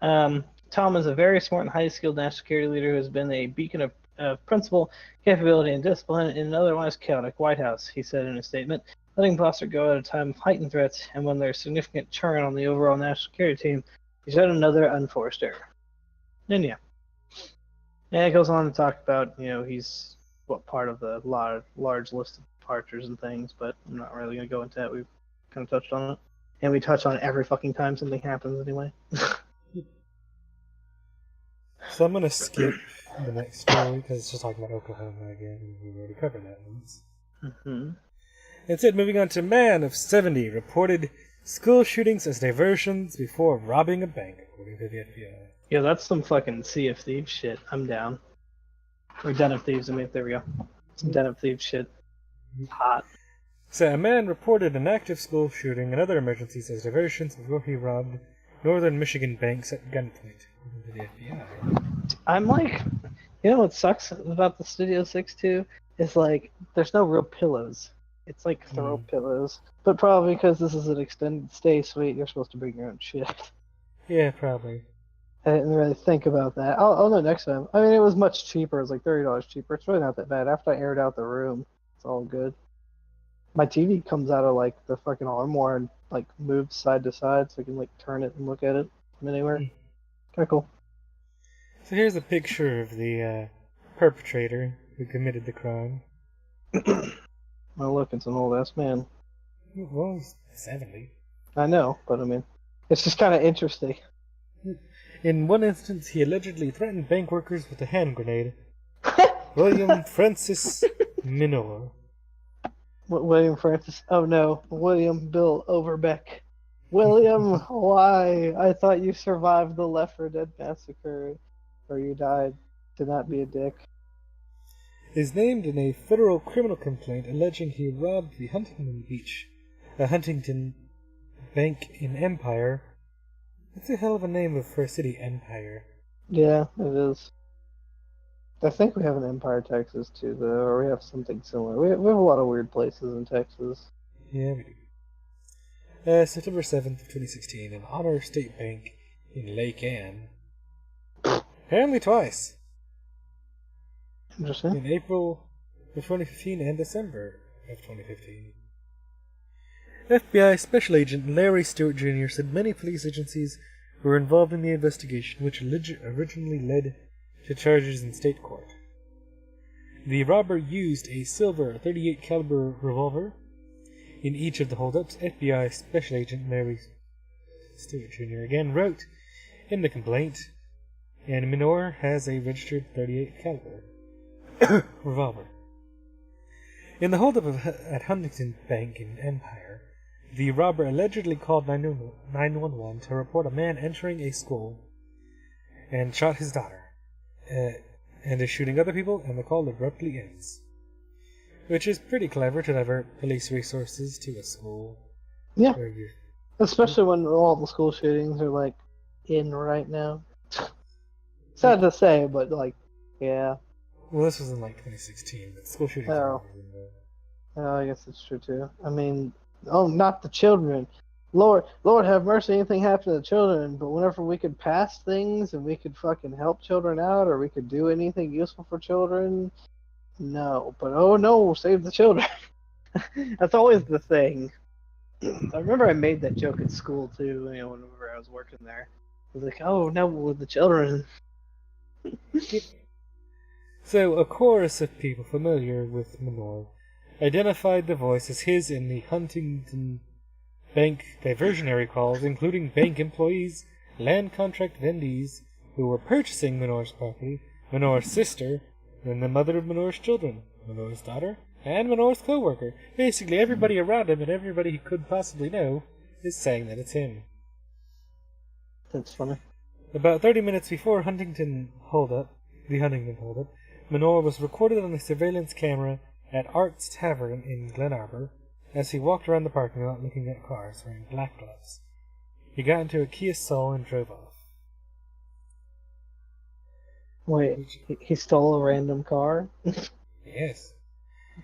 Tom is a very smart and highly skilled national security leader who has been a beacon of principle, capability, and discipline in an otherwise chaotic White House, he said in a statement, letting Bossert go at a time of heightened threats and when there's significant churn on the overall national security team. He said another unforced error. And yeah. And it goes on to talk about, he's what part of the large list of departures and things, but I'm not really gonna go into that. We've kind of touched on it, and we touch on it every fucking time something happens anyway. So I'm gonna skip the next story because it's just talking about Oklahoma again, and we already covered that once. Mm-hmm. Instead, moving on to man of 70 reported school shootings as diversions before robbing a bank, according to the FBI. Yeah, that's some fucking Sea of Thieves shit. I'm down. Or Den of Thieves, I mean, there we go. Some Den of Thieves shit. Hot. So a man reported an active school shooting and other emergencies as diversions before he robbed northern Michigan banks at gunpoint, according to the FBI. I'm like, you know what sucks about the Studio 6 too? Is like, there's no real pillows. It's like throw pillows. But probably because this is an extended stay suite, you're supposed to bring your own shit. Yeah, probably. I didn't really think about that. I'll know next time. I mean, it was much cheaper. It was like $30 cheaper. It's really not that bad. After I aired out the room, it's all good. My TV comes out of like the fucking armoire and like moves side to side, so I can like turn it and look at it from anywhere. Kind of cool. So here's a picture of the perpetrator who committed the crime. Oh, look, it's an old ass man. Well, he's 70. I know, but I mean, it's just kind of interesting. In one instance, he allegedly threatened bank workers with a hand grenade. William Francis Minor. William Francis. Oh no, William Bill Overbeck. William, why? I thought you survived the Left 4 Dead massacre, or you died. To not be a dick. Is named in a federal criminal complaint alleging he robbed the Huntington Bank in Empire. That's a hell of a name for a city, Empire. Yeah, it is. I think we have an Empire, Texas, too, though, or we have something similar. We have a lot of weird places in Texas. Yeah, we do. September 7th, 2016, an Honor State Bank in Lake Ann. Apparently twice. Interesting. In April of 2015 and December of 2015. FBI Special Agent Larry Stewart Jr. said many police agencies were involved in the investigation, which originally led to charges in state court. The robber used a silver .38 caliber revolver in each of the holdups. FBI Special Agent Larry Stewart Jr. again wrote in the complaint, and Minor has a registered .38 caliber revolver. In the holdup at Huntington Bank in Empire, the robber allegedly called 911 to report a man entering a school and shot his daughter, and is shooting other people, and the call abruptly ends. Which is pretty clever to divert police resources to a school. Yeah. Especially when all the school shootings are, like, in right now. Sad to say, but, like, yeah. Well, this was in, like, 2016, but school shootings are Oh, I guess that's true, too. I mean, not the children. Lord have mercy, anything happened to the children, but whenever we could pass things and we could fucking help children out or we could do anything useful for children, no. But oh no, save the children. That's always the thing. I remember I made that joke at school too, you know, whenever I was working there. I was like, oh no, with the children. So, a chorus of people familiar with Minor identified the voice as his in the Huntington Bank diversionary calls, including bank employees, land contract vendees who were purchasing Minor's property, Minor's sister, and the mother of Minor's children, Minor's daughter, and Minor's co-worker. Basically, everybody around him and everybody he could possibly know is saying that it's him. That's funny. About 30 minutes before the Huntington holdup, Minor was recorded on a surveillance camera at Art's Tavern in Glen Arbor as he walked around the parking lot looking at cars wearing black gloves. He got into a Kia Soul and drove off. Wait, he stole a random car? Yes.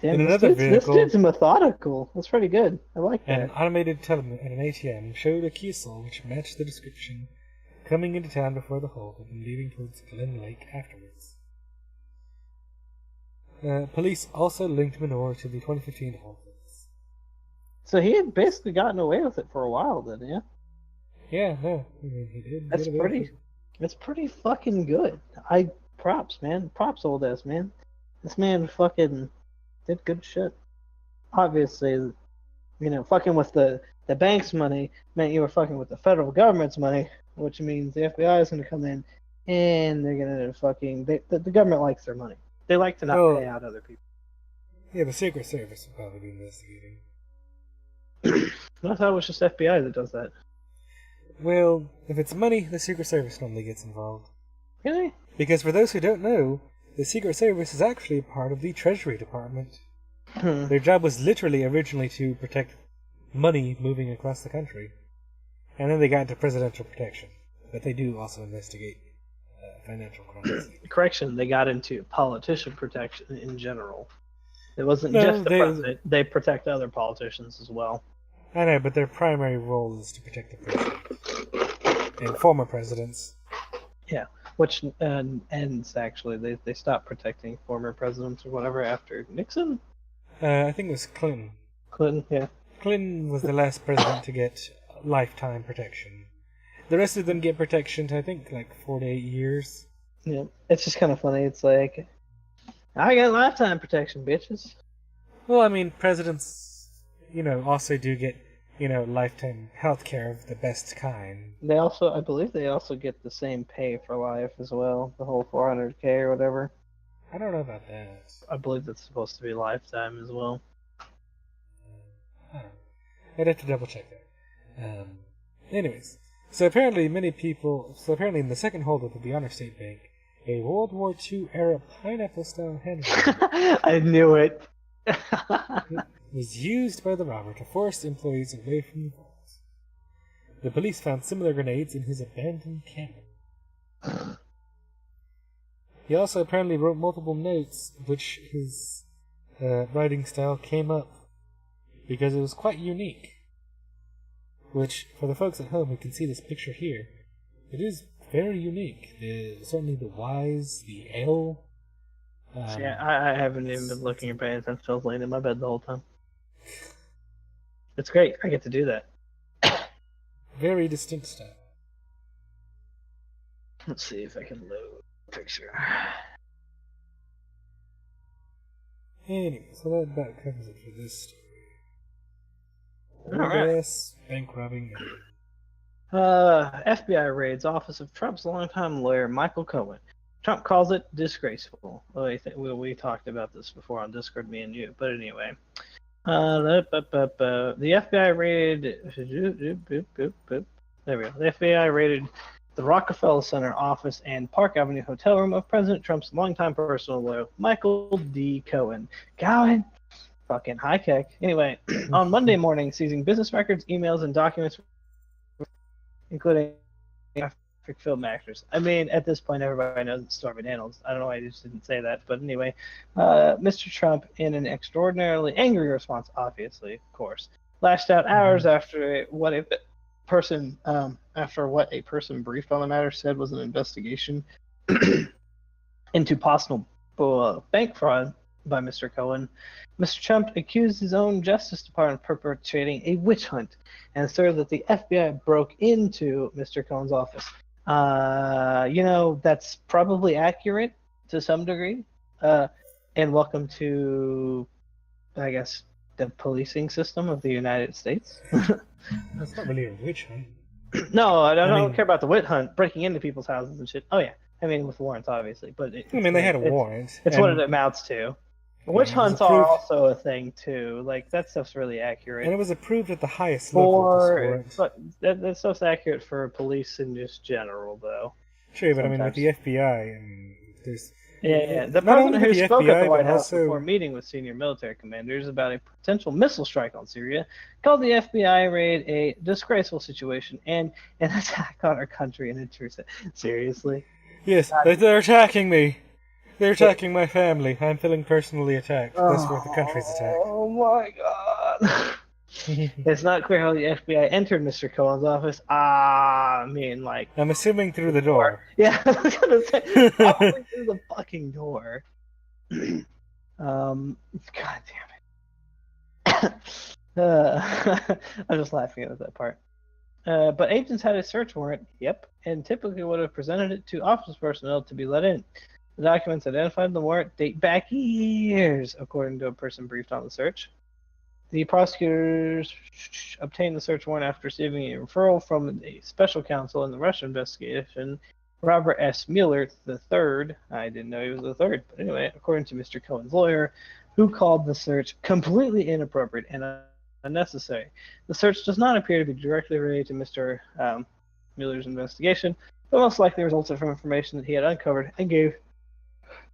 Damn, in another vehicle, this dude's methodical. That's pretty good. I like that. An automated telemet at an ATM showed a Kia Soul which matched the description, coming into town before the holdup and leaving towards Glen Lake afterwards. Police also linked Minor to the 2015 holdup. So he had basically gotten away with it for a while, didn't he? Yeah, no, I mean, he did. That's pretty fucking good. Props, man. Props, old ass man. This man fucking did good shit. Obviously, fucking with the bank's money meant you were fucking with the federal government's money, which means the FBI is going to come in and they're going to fucking. The government likes their money. They like to not pay out other people. Yeah, the Secret Service will probably be investigating. I thought it was just FBI that does that. Well, if it's money, the Secret Service normally gets involved. Really? Because for those who don't know, the Secret Service is actually part of the Treasury Department. Their job was literally originally to protect money moving across the country. And then they got into presidential protection. But they do also investigate financial crimes. Correction, they got into politician protection in general. It wasn't just the president. They protect other politicians as well. I know, but their primary role is to protect the president. And former presidents. Yeah, which ends, actually. They stopped protecting former presidents or whatever after Nixon? I think it was Clinton. Clinton, yeah. Clinton was the last president to get lifetime protection. The rest of them get protection to, I think, like 4 to 8 years. Yeah, it's just kind of funny. It's like, I got lifetime protection, bitches. Well, I mean, presidents, also do get, lifetime health care of the best kind. I believe they also get the same pay for life as well. The whole 400K or whatever. I don't know about that. I believe that's supposed to be lifetime as well. I don't know. I'd have to double check that. Anyways, so apparently in the second holdup of the Honor State Bank, a World War II era pineapple-style hand grenade I knew it. was used by the robber to force employees away from the vault. The police found similar grenades in his abandoned cabin. He also apparently wrote multiple notes, which his writing style came up because it was quite unique. Which, for the folks at home who can see this picture here, it is very unique. Certainly the Y's, the L. Yeah, I haven't even been looking or paying attention. I was laying in my bed the whole time. It's great. I get to do that. Very distinct style. Let's see if I can load the picture. Anyway, so that about covers it for this story. Alright. Bank robbing. FBI raids office of Trump's longtime lawyer Michael Cohen. Trump calls it disgraceful. Well, we talked about this before on Discord, me and you. But anyway, the FBI raided. There we go. The FBI raided the Rockefeller Center office and Park Avenue hotel room of President Trump's longtime personal lawyer Michael D. Cohen. Fucking high tech. Anyway, on Monday morning, seizing business records, emails, and documents, including graphic film actors. I mean, at this point, everybody knows it's Stormy Daniels. I don't know why I just didn't say that, but anyway, Mr. Trump, in an extraordinarily angry response, obviously, of course, lashed out hours after what a person briefed on the matter said was an investigation into possible bank fraud by Mr. Cohen. Mr. Trump accused his own Justice Department of perpetrating a witch hunt and asserted that the FBI broke into Mr. Cohen's office. That's probably accurate to some degree. And welcome to, I guess, the policing system of the United States. That's not really a witch hunt. No, I don't care about the witch hunt, breaking into people's houses and shit. Oh, yeah. I mean, with warrants, obviously. But they had a warrant. It's what it amounts to. Witch hunts are also a thing too. Like that stuff's really accurate. And it was approved at the highest level. But that stuff's accurate for police in just general, though. True, but sometimes. I mean, with the FBI, there's the president who spoke at the White House before meeting with senior military commanders about a potential missile strike on Syria called the FBI raid a disgraceful situation and an attack on our country and intrusive. Seriously? Yes, they're attacking me. They're attacking my family. I'm feeling personally attacked. That's worth the country's attack. Oh my god. It's not clear how the FBI entered Mr. Cohen's office. I'm assuming through the door. Yeah, I was gonna say, probably through the fucking door. God damn it. I'm just laughing at that part. But agents had a search warrant, and typically would have presented it to office personnel to be let in. The documents identified in the warrant date back years, according to a person briefed on the search. The prosecutors obtained the search warrant after receiving a referral from a special counsel in the Russian investigation, Robert S. Mueller III. I didn't know he was the third, but anyway, according to Mr. Cohen's lawyer, who called the search completely inappropriate and unnecessary. The search does not appear to be directly related to Mr. Mueller's investigation, but most likely resulted from information that he had uncovered and gave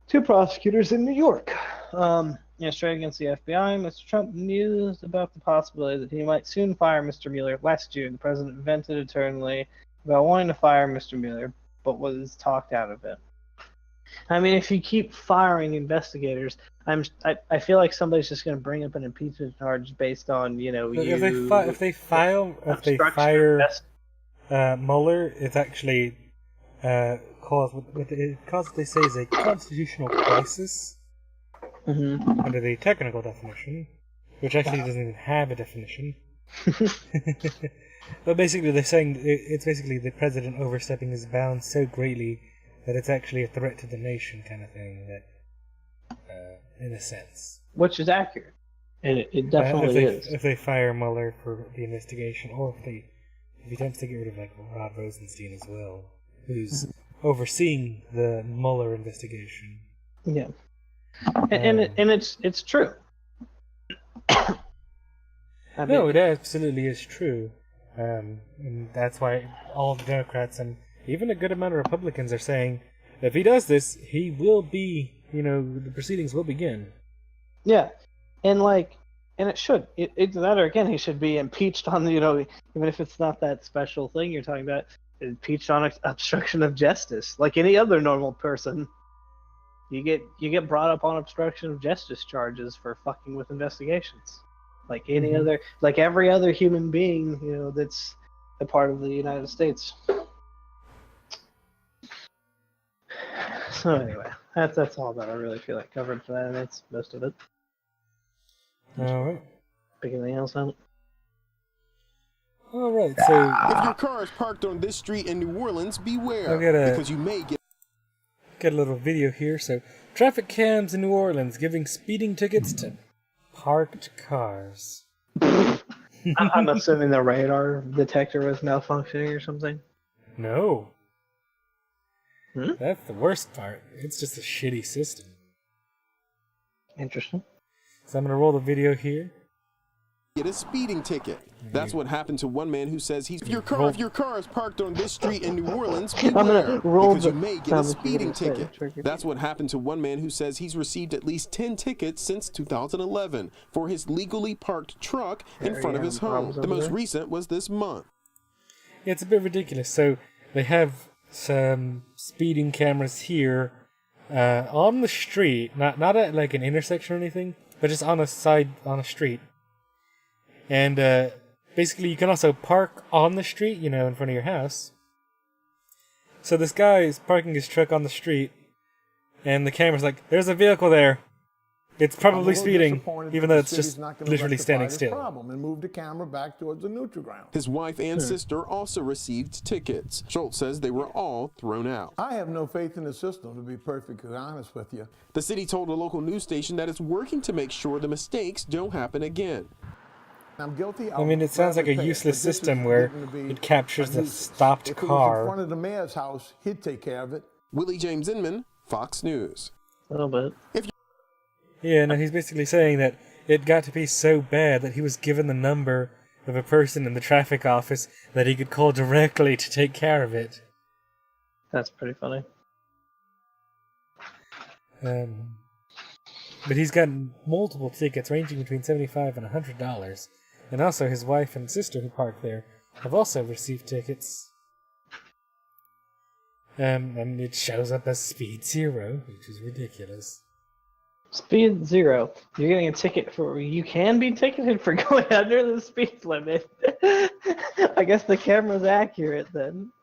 to prosecutors in New York. In a straight against the FBI, Mr. Trump mused about the possibility that he might soon fire Mr. Mueller. Last June, the president vented eternally about wanting to fire Mr. Mueller, but was talked out of it. I mean, if you keep firing investigators, I feel like somebody's just going to bring up an impeachment charge based on, you know, if they fire Mueller, it's actually caused what they say is a constitutional crisis under the technical definition, which actually doesn't even have a definition. But basically, they're saying it's basically the president overstepping his bounds so greatly that it's actually a threat to the nation, kind of thing. That, in a sense, which is accurate, and it definitely is. If they fire Mueller for the investigation, or if he attempts to get rid of like Rod Rosenstein as well, who's overseeing the Mueller investigation. Yeah, and it's true. No, it absolutely is true. And that's why all the Democrats and even a good amount of Republicans are saying if he does this, he will be, the proceedings will begin. Yeah, and it should. Either that or again, he should be impeached on, even if it's not that special thing you're talking about, impeached on obstruction of justice, like any other normal person. You get brought up on obstruction of justice charges for fucking with investigations. Like any other, like every other human being, that's a part of the United States. So anyway, that's all that I really feel like covered for that. That's most of it. All right. Pick anything else out? All right. So if your car is parked on this street in New Orleans, beware because you may get a little video here. So traffic cams in New Orleans giving speeding tickets to parked cars. I'm assuming the radar detector was malfunctioning or something. No. That's the worst part. It's just a shitty system. Interesting. So I'm going to roll the video here. Get a speeding ticket. That's what happened to one man who says if your car is parked on this street in New Orleans, beware because you may get a speeding ticket. That's what happened to one man who says he's received at least 10 tickets since 2011 for his legally parked truck in front of his home. The most recent was this month. Yeah, it's a bit ridiculous. So they have some speeding cameras here on the street, not at like an intersection or anything, but just on a street. And basically, you can also park on the street, in front of your house. So this guy is parking his truck on the street, and the camera's like, "There's a vehicle there. It's probably speeding, even though it's just literally standing still." And moved the camera back towards the neutral ground. His wife and sister also received tickets. Schultz says they were all thrown out. I have no faith in the system, to be perfectly honest with you. The city told a local news station that it's working to make sure the mistakes don't happen again. I'm guilty. I mean, it sounds like a useless system where it captures the stopped car. If it was in front of the mayor's house, he'd take care of it. Willie James Inman, Fox News. A little bit. Yeah, no, he's basically saying that it got to be so bad that he was given the number of a person in the traffic office that he could call directly to take care of it. That's pretty funny. But he's gotten multiple tickets ranging between $75 and $100. And also his wife and sister who parked there have also received tickets. And it shows up as speed 0, which is ridiculous. Speed 0. You're getting a ticket you can be ticketed for going under the speed limit. I guess the camera's accurate then.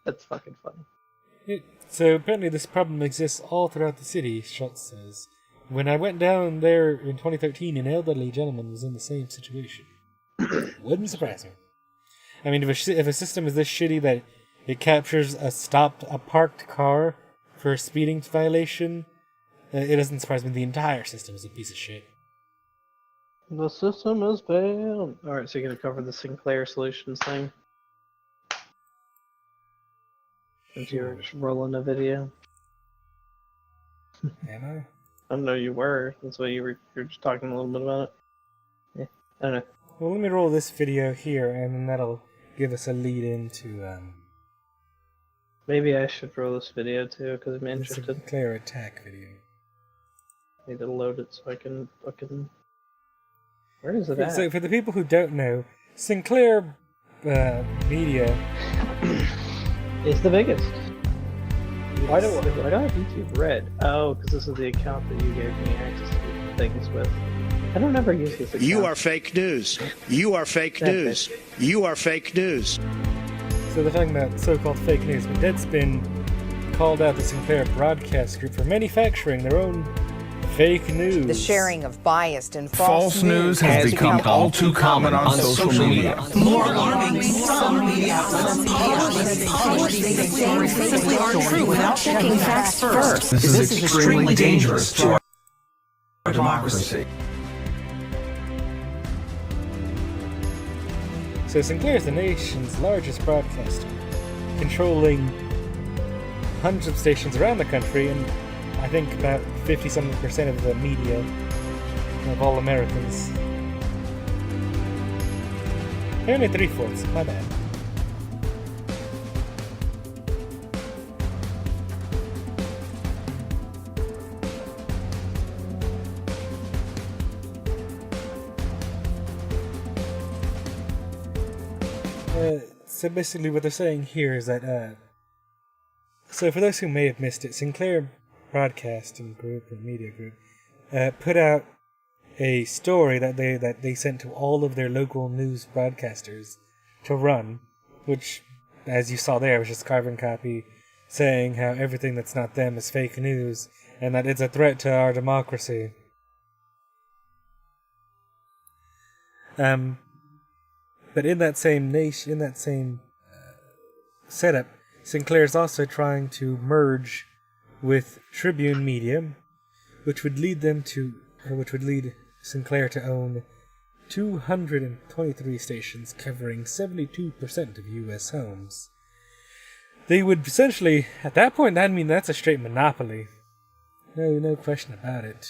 That's fucking funny. So apparently this problem exists all throughout the city, Schultz says. When I went down there in 2013, an elderly gentleman was in the same situation. Wouldn't surprise me. I mean, if a system is this shitty that it captures a parked car for a speeding violation, it doesn't surprise me the entire system is a piece of shit. The system is failed. Alright, so you're gonna cover the Sinclair Solutions thing? Since you're just rolling a video. Am I? I know you were. That's why you were just talking a little bit about it. Yeah, I don't know. Well, let me roll this video here, and then that'll give us a lead into Maybe I should roll this video too, because I'm interested. the Sinclair attack video. Need to load it so I can fucking... Where is it at? So, for the people who don't know, Sinclair Media is the biggest. Why do I have YouTube Red? Oh, because this is the account that you gave me access to things with. I don't ever use this account. You are fake news. You are fake news. You are fake news. So they're talking about so-called fake news, but Deadspin called out the Sinclair Broadcast Group for manufacturing their own fake news. The sharing of biased and false news has become all too common on social media. More alarming, some media outlets publish things they simply aren't true without checking facts first. This is extremely dangerous to our democracy. So Sinclair is the nation's largest broadcaster, controlling hundreds of stations around the country, and I think about 50-something% of the media of all Americans. Only 3/4, my bad. So basically what they're saying here is that, so for those who may have missed it, Sinclair Broadcasting Group or Media Group put out a story that they sent to all of their local news broadcasters to run, which, as you saw there, was just carbon copy saying how everything that's not them is fake news and that it's a threat to our democracy. But in that same setup, Sinclair is also trying to merge with Tribune Media, which would lead Sinclair to own 223 stations covering 72% of U.S. homes. They would essentially, at that point, that'd mean that's a straight monopoly. No question about it.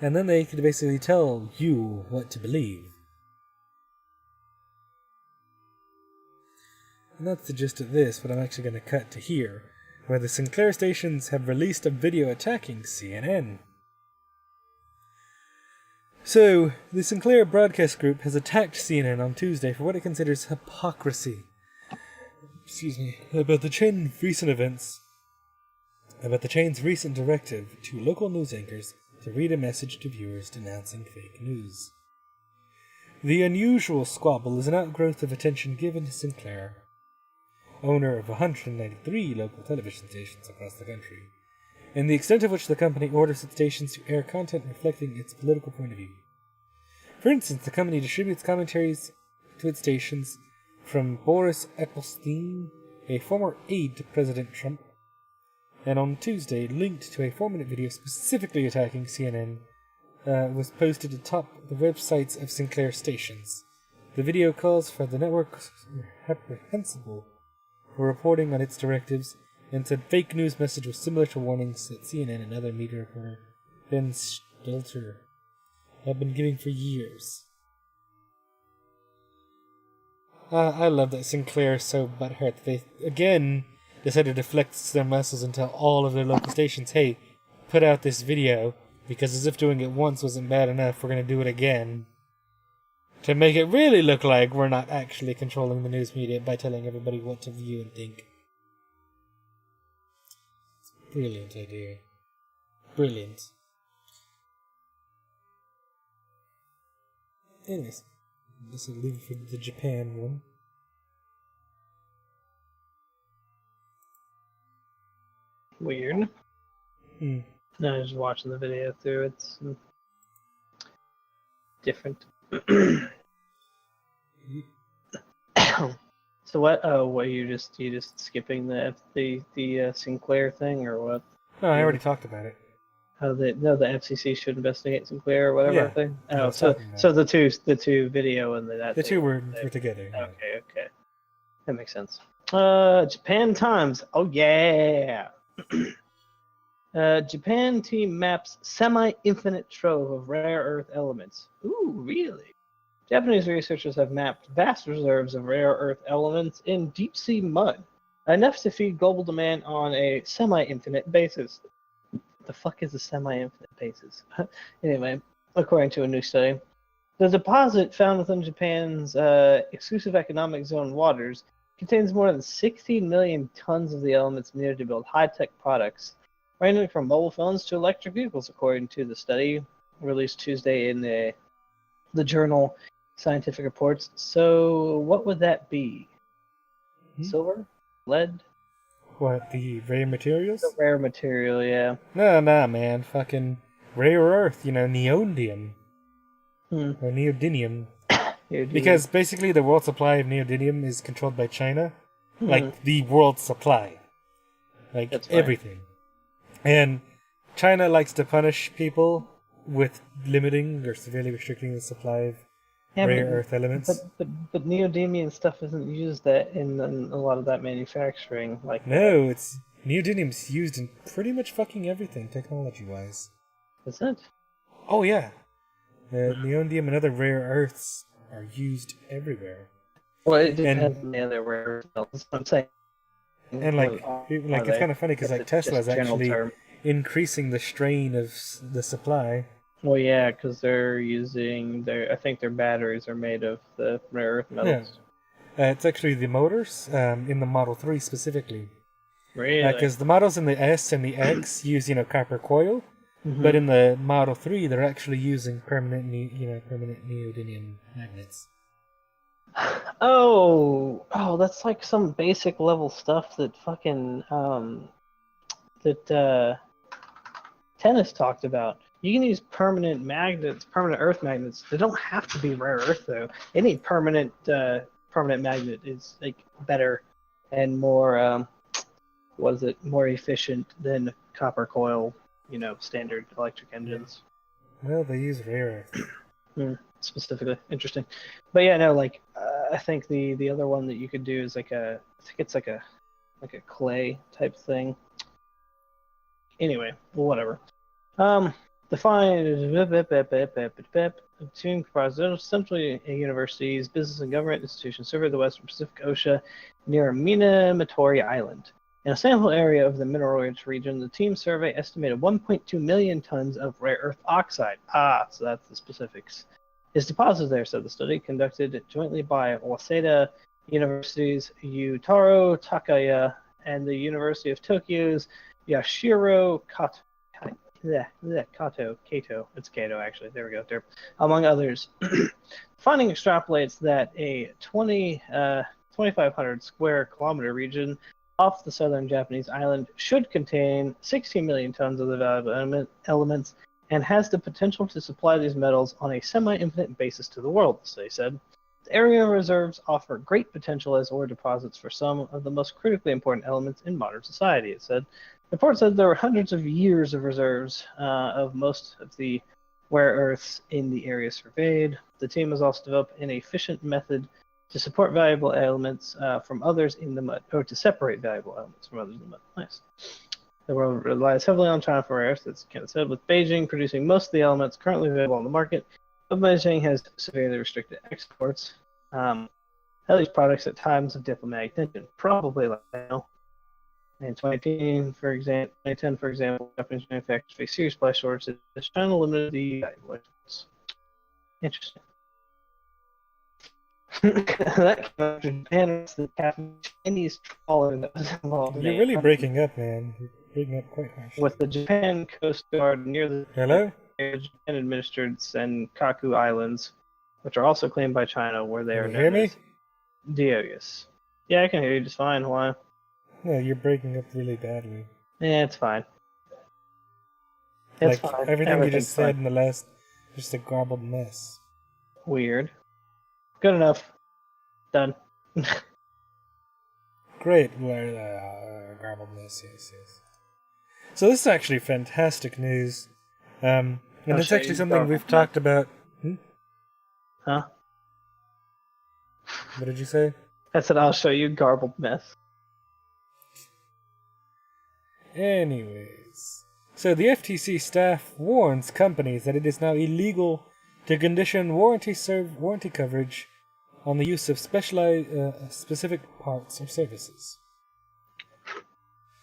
And then they could basically tell you what to believe. And that's the gist of this, but I'm actually going to cut to here, where the Sinclair stations have released a video attacking CNN. So, the Sinclair Broadcast Group has attacked CNN on Tuesday for what it considers hypocrisy. About the chain's recent directive to local news anchors to read a message to viewers denouncing fake news. The unusual squabble is an outgrowth of attention given to Sinclair, owner of 193 local television stations across the country, and the extent of which the company orders its stations to air content reflecting its political point of view. For instance, the company distributes commentaries to its stations from Boris Ecclestone, a former aide to President Trump, and on Tuesday, linked to a 4-minute video specifically attacking CNN, was posted atop the websites of Sinclair stations. The video calls for the network's reprehensible for reporting on its directives, and said fake news message was similar to warnings that CNN and other media reporter Ben Stelter have been giving for years. I love that Sinclair is so butthurt. They, again, decided to flex their muscles and tell all of their local stations, hey, put out this video, because as if doing it once wasn't bad enough, we're going to do it again. To make it really look like we're not actually controlling the news media by telling everybody what to view and think. It's a brilliant idea. Brilliant. Anyways, this will leave it for the Japan one. Weird. No, I was just watching the video through. It's different. So what? Oh, what you just skipping the Sinclair thing or what? No, I already talked about it. Oh, the FCC should investigate Sinclair or whatever Yeah, thing. I Oh, was so talking about so the two video and that. The thing two were together. Yeah. Okay, that makes sense. Japan Times. Oh yeah. Japan team maps semi-infinite trove of rare earth elements. Ooh, really? Japanese researchers have mapped vast reserves of rare earth elements in deep sea mud, enough to feed global demand on a semi-infinite basis. The fuck is a semi-infinite basis? Anyway, according to a new study, the deposit found within Japan's exclusive economic zone waters contains more than 16 million tons of the elements needed to build high-tech products, ranging from mobile phones to electric vehicles, according to the study released Tuesday in the journal Scientific Reports. So, what would that be? Silver? Lead? What, the rare materials? The rare material, yeah. No, man. Fucking rare earth, neodymium. Or neodymium. Because basically the world supply of neodymium is controlled by China. Like, the world supply. Like, everything. And China likes to punish people with limiting or severely restricting the supply of rare earth elements. But neodymium stuff isn't used that in a lot of that manufacturing. No, neodymium's used in pretty much fucking everything, technology-wise. Is it? Oh yeah, neodymium and other rare earths are used everywhere. Well, it depends on the other rare earths. That's what I'm saying. And it's kind of funny because Tesla's actually increasing the strain of the supply. Well, yeah, because they're using I think their batteries are made of the rare earth metals. Yeah. It's actually the motors in the Model 3 specifically. Really? Because the models in the S and the X use copper coil, but in the Model 3 they're actually using permanent neodymium magnets. Oh, that's like some basic level stuff that fucking Tennis talked about. You can use permanent magnets, permanent earth magnets. They don't have to be rare earth though. Any permanent magnet is like better and more more efficient than copper coil, standard electric engines. Well, they use rare earth. Specifically. Interesting. But yeah, no, I think the other one that you could do is I think it's like a clay type thing. Anyway, whatever. The team comprised of essentially universities, business and government institutions serving the Western Pacific Ocean near Minamotori Island. In a sample area of the mineral-rich region, the team survey estimated 1.2 million tons of rare earth oxide. So that's the specifics. Is deposited there, said the study, conducted jointly by Waseda University's Yutaro Takaya and the University of Tokyo's Yashiro Kato. It's Kato, actually. There we go. There, among others. Finding extrapolates that a 2,500 square kilometer region off the southern Japanese island should contain 16 million tons of the valuable elements and has the potential to supply these metals on a semi-infinite basis to the world, they said. The area reserves offer great potential as ore deposits for some of the most critically important elements in modern society, it said. The report said there were hundreds of years of reserves of most of the rare earths in the area surveyed. The team has also developed an efficient method to support valuable elements from others in the mud, or to separate valuable elements from others in the mud. Nice. The world relies heavily on China for rare earths, as Ken said, with Beijing producing most of the elements currently available on the market, but Beijing has severely restricted exports. These products at times of diplomatic tension, probably like now. In 2010, for example, Japanese manufacturers face serious supply shortages as China limited the evaluations. Interesting. That came after Japan was the Chinese trawler that was involved. You're really breaking up, man. You're breaking up quite harshly. With the Japan Coast Guard near the Japan-administered Senkaku Islands, which are also claimed by China, where they are known hear me? as Diogus. Yeah, I can hear you just fine. Why? Yeah, you're breaking up really badly. Yeah, it's fine. It's like, fine. Everything you just said in the last, just a garbled mess. Weird. Good enough. Done. Great. Garbledness, yes. So this is actually fantastic news. And it's actually something we've talked about. Huh? What did you say? I said I'll show you garbled mess. Anyways. So the FTC staff warns companies that it is now illegal to condition warranty coverage on the use of specific parts or services.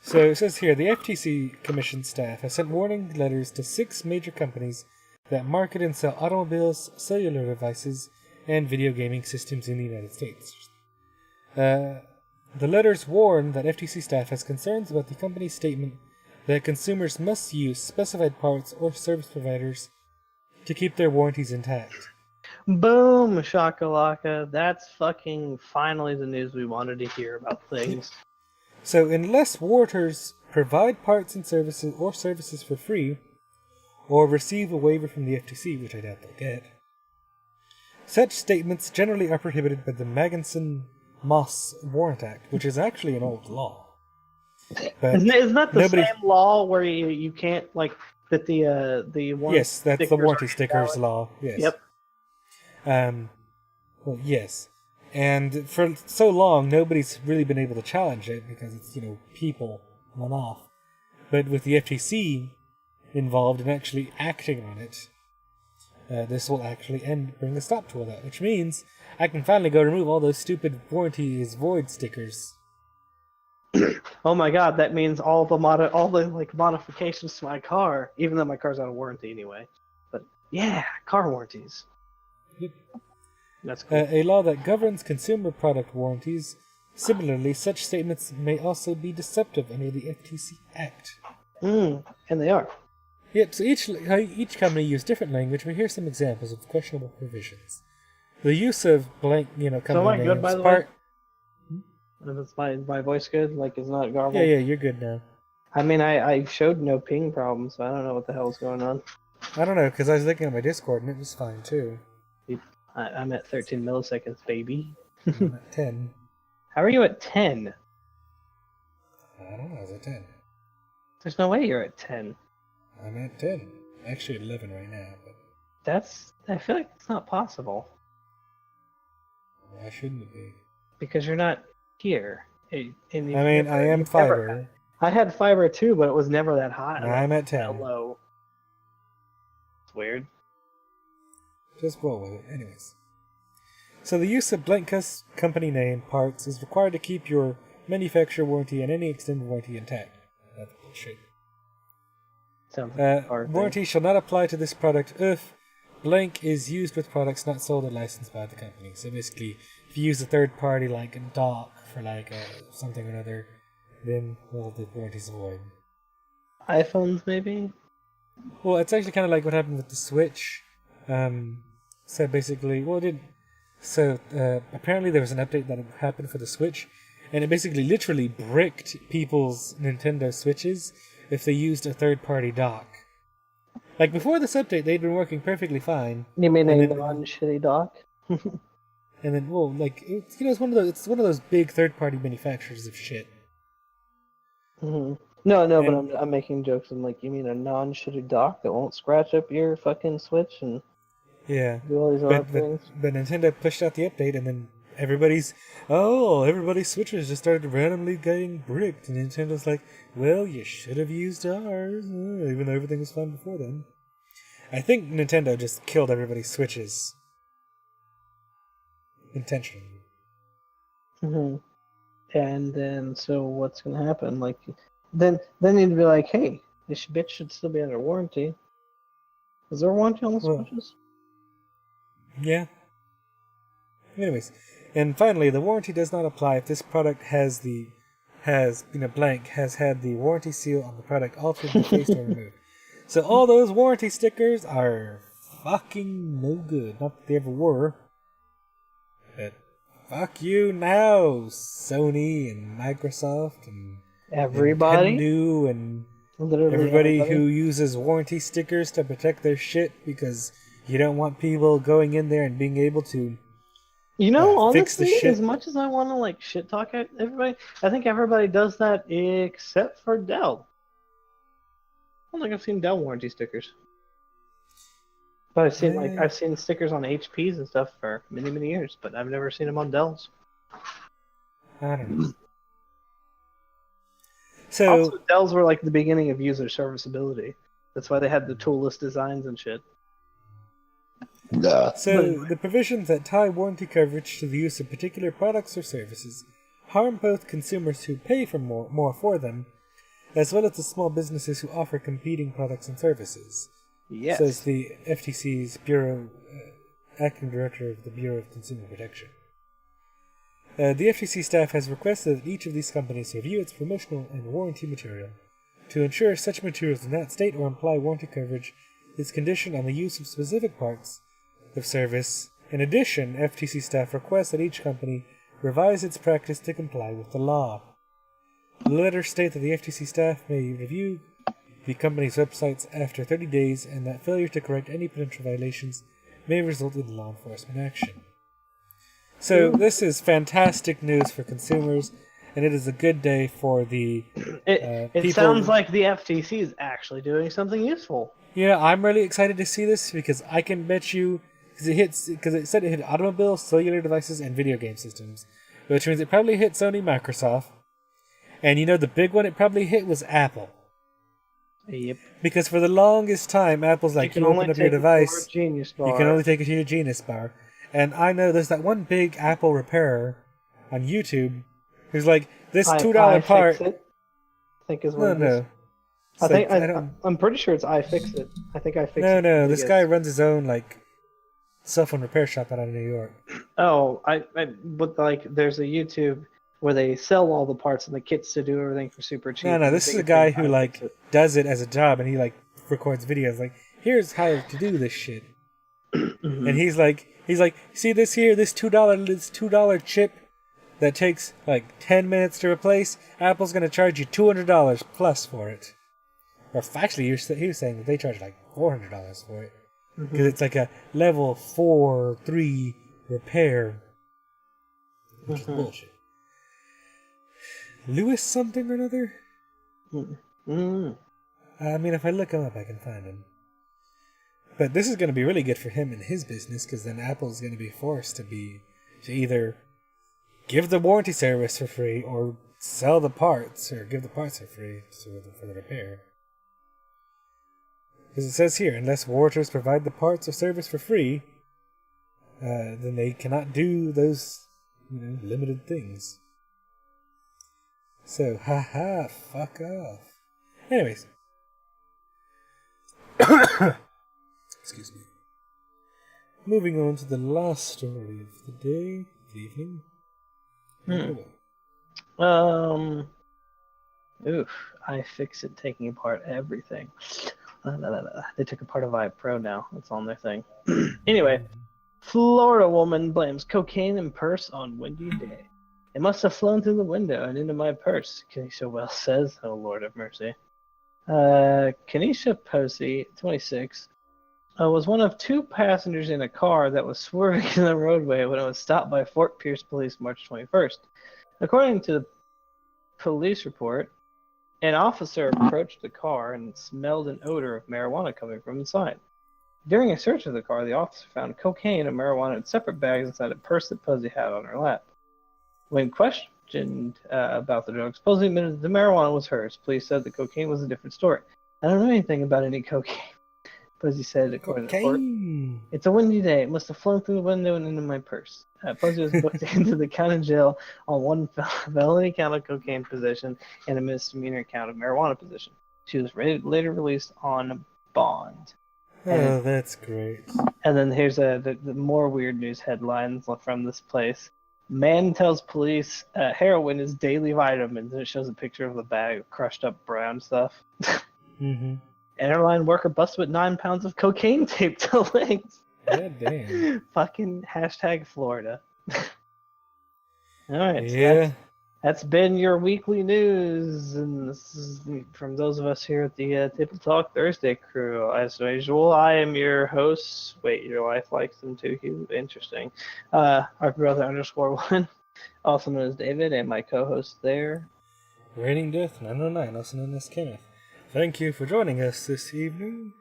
So it says here, the FTC Commission staff has sent warning letters to 6 major companies that market and sell automobiles, cellular devices, and video gaming systems in the United States. The letters warn that FTC staff has concerns about the company's statement that consumers must use specified parts or service providers to keep their warranties intact. Boom, shakalaka. That's fucking finally the news we wanted to hear about things. So unless warters provide parts and services for free, or receive a waiver from the FTC, which I doubt they'll get, such statements generally are prohibited by the Magnuson-Moss Warrant Act, which is actually an old law. But isn't that the same law where you can't, like, that the warranty Yes, that's the warranty stickers law. Yes. Yep. Well, yes. And for so long, nobody's really been able to challenge it because it's, people on off. But with the FTC involved in actually acting on it, this will actually bring a stop to all that. Which means I can finally go remove all those stupid warranty is void stickers. Oh my god, that means all the modifications to my car, even though my car's out of warranty anyway. But yeah, car warranties. Yep. That's cool. A law that governs consumer product warranties. Similarly, such statements may also be deceptive under the FTC Act. And they are. Yep, so each company use different language, but here's some examples of questionable provisions. The use of blank, company so am I names. good, by the way? Is my voice good? Like, it's not garbled? Yeah, you're good now. I mean, I showed no ping problems, so I don't know what the hell's going on. I don't know, because I was looking at my Discord and it was fine too. I'm at 13 milliseconds, baby. I'm at 10. How are you at 10? I don't know, I was at 10. There's no way you're at 10. I'm at 10. Actually at 11 right now, but... I feel like it's not possible. Why shouldn't it be? Because you're not here. I am fiber. I had fiber too, but it was never that high. I'm at 10. That low. It's weird. Just roll with it. Anyways. So the use of blank company name parts is required to keep your manufacturer warranty and any extended warranty intact. That's bullshit. Warranty shall not apply to this product if blank is used with products not sold or licensed by the company. So basically, if you use a third party like a dock for something or another, then the warranty's void. iPhones maybe? Well, it's actually kind of like what happened with the Switch. So basically, apparently there was an update that happened for the Switch, and it basically literally bricked people's Nintendo Switches if they used a third-party dock. Like, before this update, they'd been working perfectly fine. You mean a non-shitty dock? And then, it's one of those big third-party manufacturers of shit. Mm-hmm. No, but I'm making jokes. I'm like, you mean a non-shitty dock that won't scratch up your fucking Switch and do all these other things? But Nintendo pushed out the update, and then everybody's Switches just started randomly getting bricked, and Nintendo's like, well, you should have used ours, even though everything was fine before then. I think Nintendo just killed everybody's Switches. Intentionally. Mm-hmm. And then, so what's gonna happen? Like, then you'd be like, hey, this bitch should still be under warranty. Is there a warranty on the Switches? Yeah. Anyways, and finally, the warranty does not apply if this product has had the warranty seal on the product altered, defaced, or removed. So all those warranty stickers are fucking no good. Not that they ever were. But fuck you now, Sony and Microsoft and everybody, Nintendo and everybody who uses warranty stickers to protect their shit because you don't want people going in there and being able to You know, fix the honestly, shit. as much as I want to like shit talk at everybody, I think everybody does that except for Dell. I don't think I've seen Dell warranty stickers. But I've seen stickers on HPs and stuff for many, many years, but I've never seen them on Dells. I don't know. So also, Dells were like the beginning of user serviceability. That's why they had the toolless designs and shit. So, the provisions that tie warranty coverage to the use of particular products or services harm both consumers who pay for more for them, as well as the small businesses who offer competing products and services. Yes. Says the FTC's acting director of the Bureau of Consumer Protection. The FTC staff has requested that each of these companies review its promotional and warranty material to ensure such materials do not state or imply warranty coverage is conditioned on the use of specific parts of service. In addition, FTC staff request that each company revise its practice to comply with the law. The letter states that the FTC staff may review the company's websites after 30 days and that failure to correct any potential violations may result in law enforcement action. So this is fantastic news for consumers, and it is a good day for the It people. sounds like the FTC is actually doing something useful. Yeah, I'm really excited to see this because I can bet you because it said it hit automobile, cellular devices, and video game systems, which means it probably hit Sony, Microsoft, and you know the big one it probably hit was Apple. Yep. Because for the longest time, Apple's like, you open up your device, you can only take it to your Genius Bar. And I know there's that one big Apple repairer on YouTube who's like, this $2 part. I think is what it is. I'm pretty sure it's iFixit. I think iFixit. No, this guy runs his own like cell phone repair shop out of New York. Oh, but like there's a YouTube where they sell all the parts and the kits to do everything for super cheap. No, this is a guy who like does it as a job, and he like records videos like, here's how to do this shit. And he's like, see this here, this $2 chip that takes like 10 minutes to replace. Apple's gonna charge you $200 plus for it. Or actually, he was saying that they charge like $400 for it because it's like a level 4-3 repair, which is bullshit. Lewis something or another? I mean, if I look him up, I can find him. But this is going to be really good for him and his business, because then Apple's going to be forced to either give the warranty service for free or sell the parts, or give the parts for free for the repair. Because it says here, unless warrantors provide the parts or service for free, then they cannot do those limited things. So, fuck off. Anyways. Excuse me. Moving on to the last story of the day, the evening. iFixit taking apart everything. They took apart a Vive Pro now. That's on their thing. Anyway, Florida woman blames cocaine in purse on windy day. It must have flown through the window and into my purse, Kenesha Wells says. Oh, Lord have mercy. Kenesha Posey, 26, was one of two passengers in a car that was swerving in the roadway when it was stopped by Fort Pierce police March 21st. According to the police report, an officer approached the car and smelled an odor of marijuana coming from inside. During a search of the car, the officer found cocaine and marijuana in separate bags inside a purse that Posey had on her lap. When questioned about the drugs, Posey admitted that the marijuana was hers. Police said the cocaine was a different story. I don't know anything about any cocaine, Posey said, according to the court. It's a windy day. It must have flown through the window and into my purse. Posey was booked into the county jail on one felony count of cocaine possession and a misdemeanor count of marijuana possession. She was later released on bond. Oh, that's great. And then here's the more weird news headlines from this place. Man tells police heroin is daily vitamins, and it shows a picture of the bag of crushed up brown stuff. Airline worker busted with 9 pounds of cocaine taped to legs. God damn. Fucking # Florida. Alright. Yeah. That's been your weekly news, and this is from those of us here at the Table Talk Thursday crew. As usual, I am your host. Wait, your wife likes them too? Interesting. Our brother _1, also known as David, and my co-host there, Reigning Death 909, also known as Kenneth. Thank you for joining us this evening,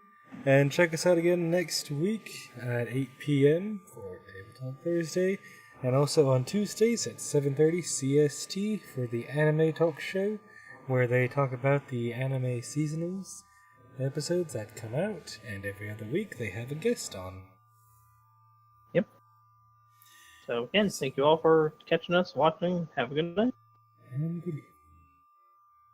and check us out again next week at 8 p.m. for Table Talk Thursday. And also on Tuesdays at 7:30 CST for the Anime Talk Show, where they talk about the anime seasonals episodes that come out, and every other week they have a guest on. Yep. So again, thank you all for catching us, watching. Have a good night. And good evening.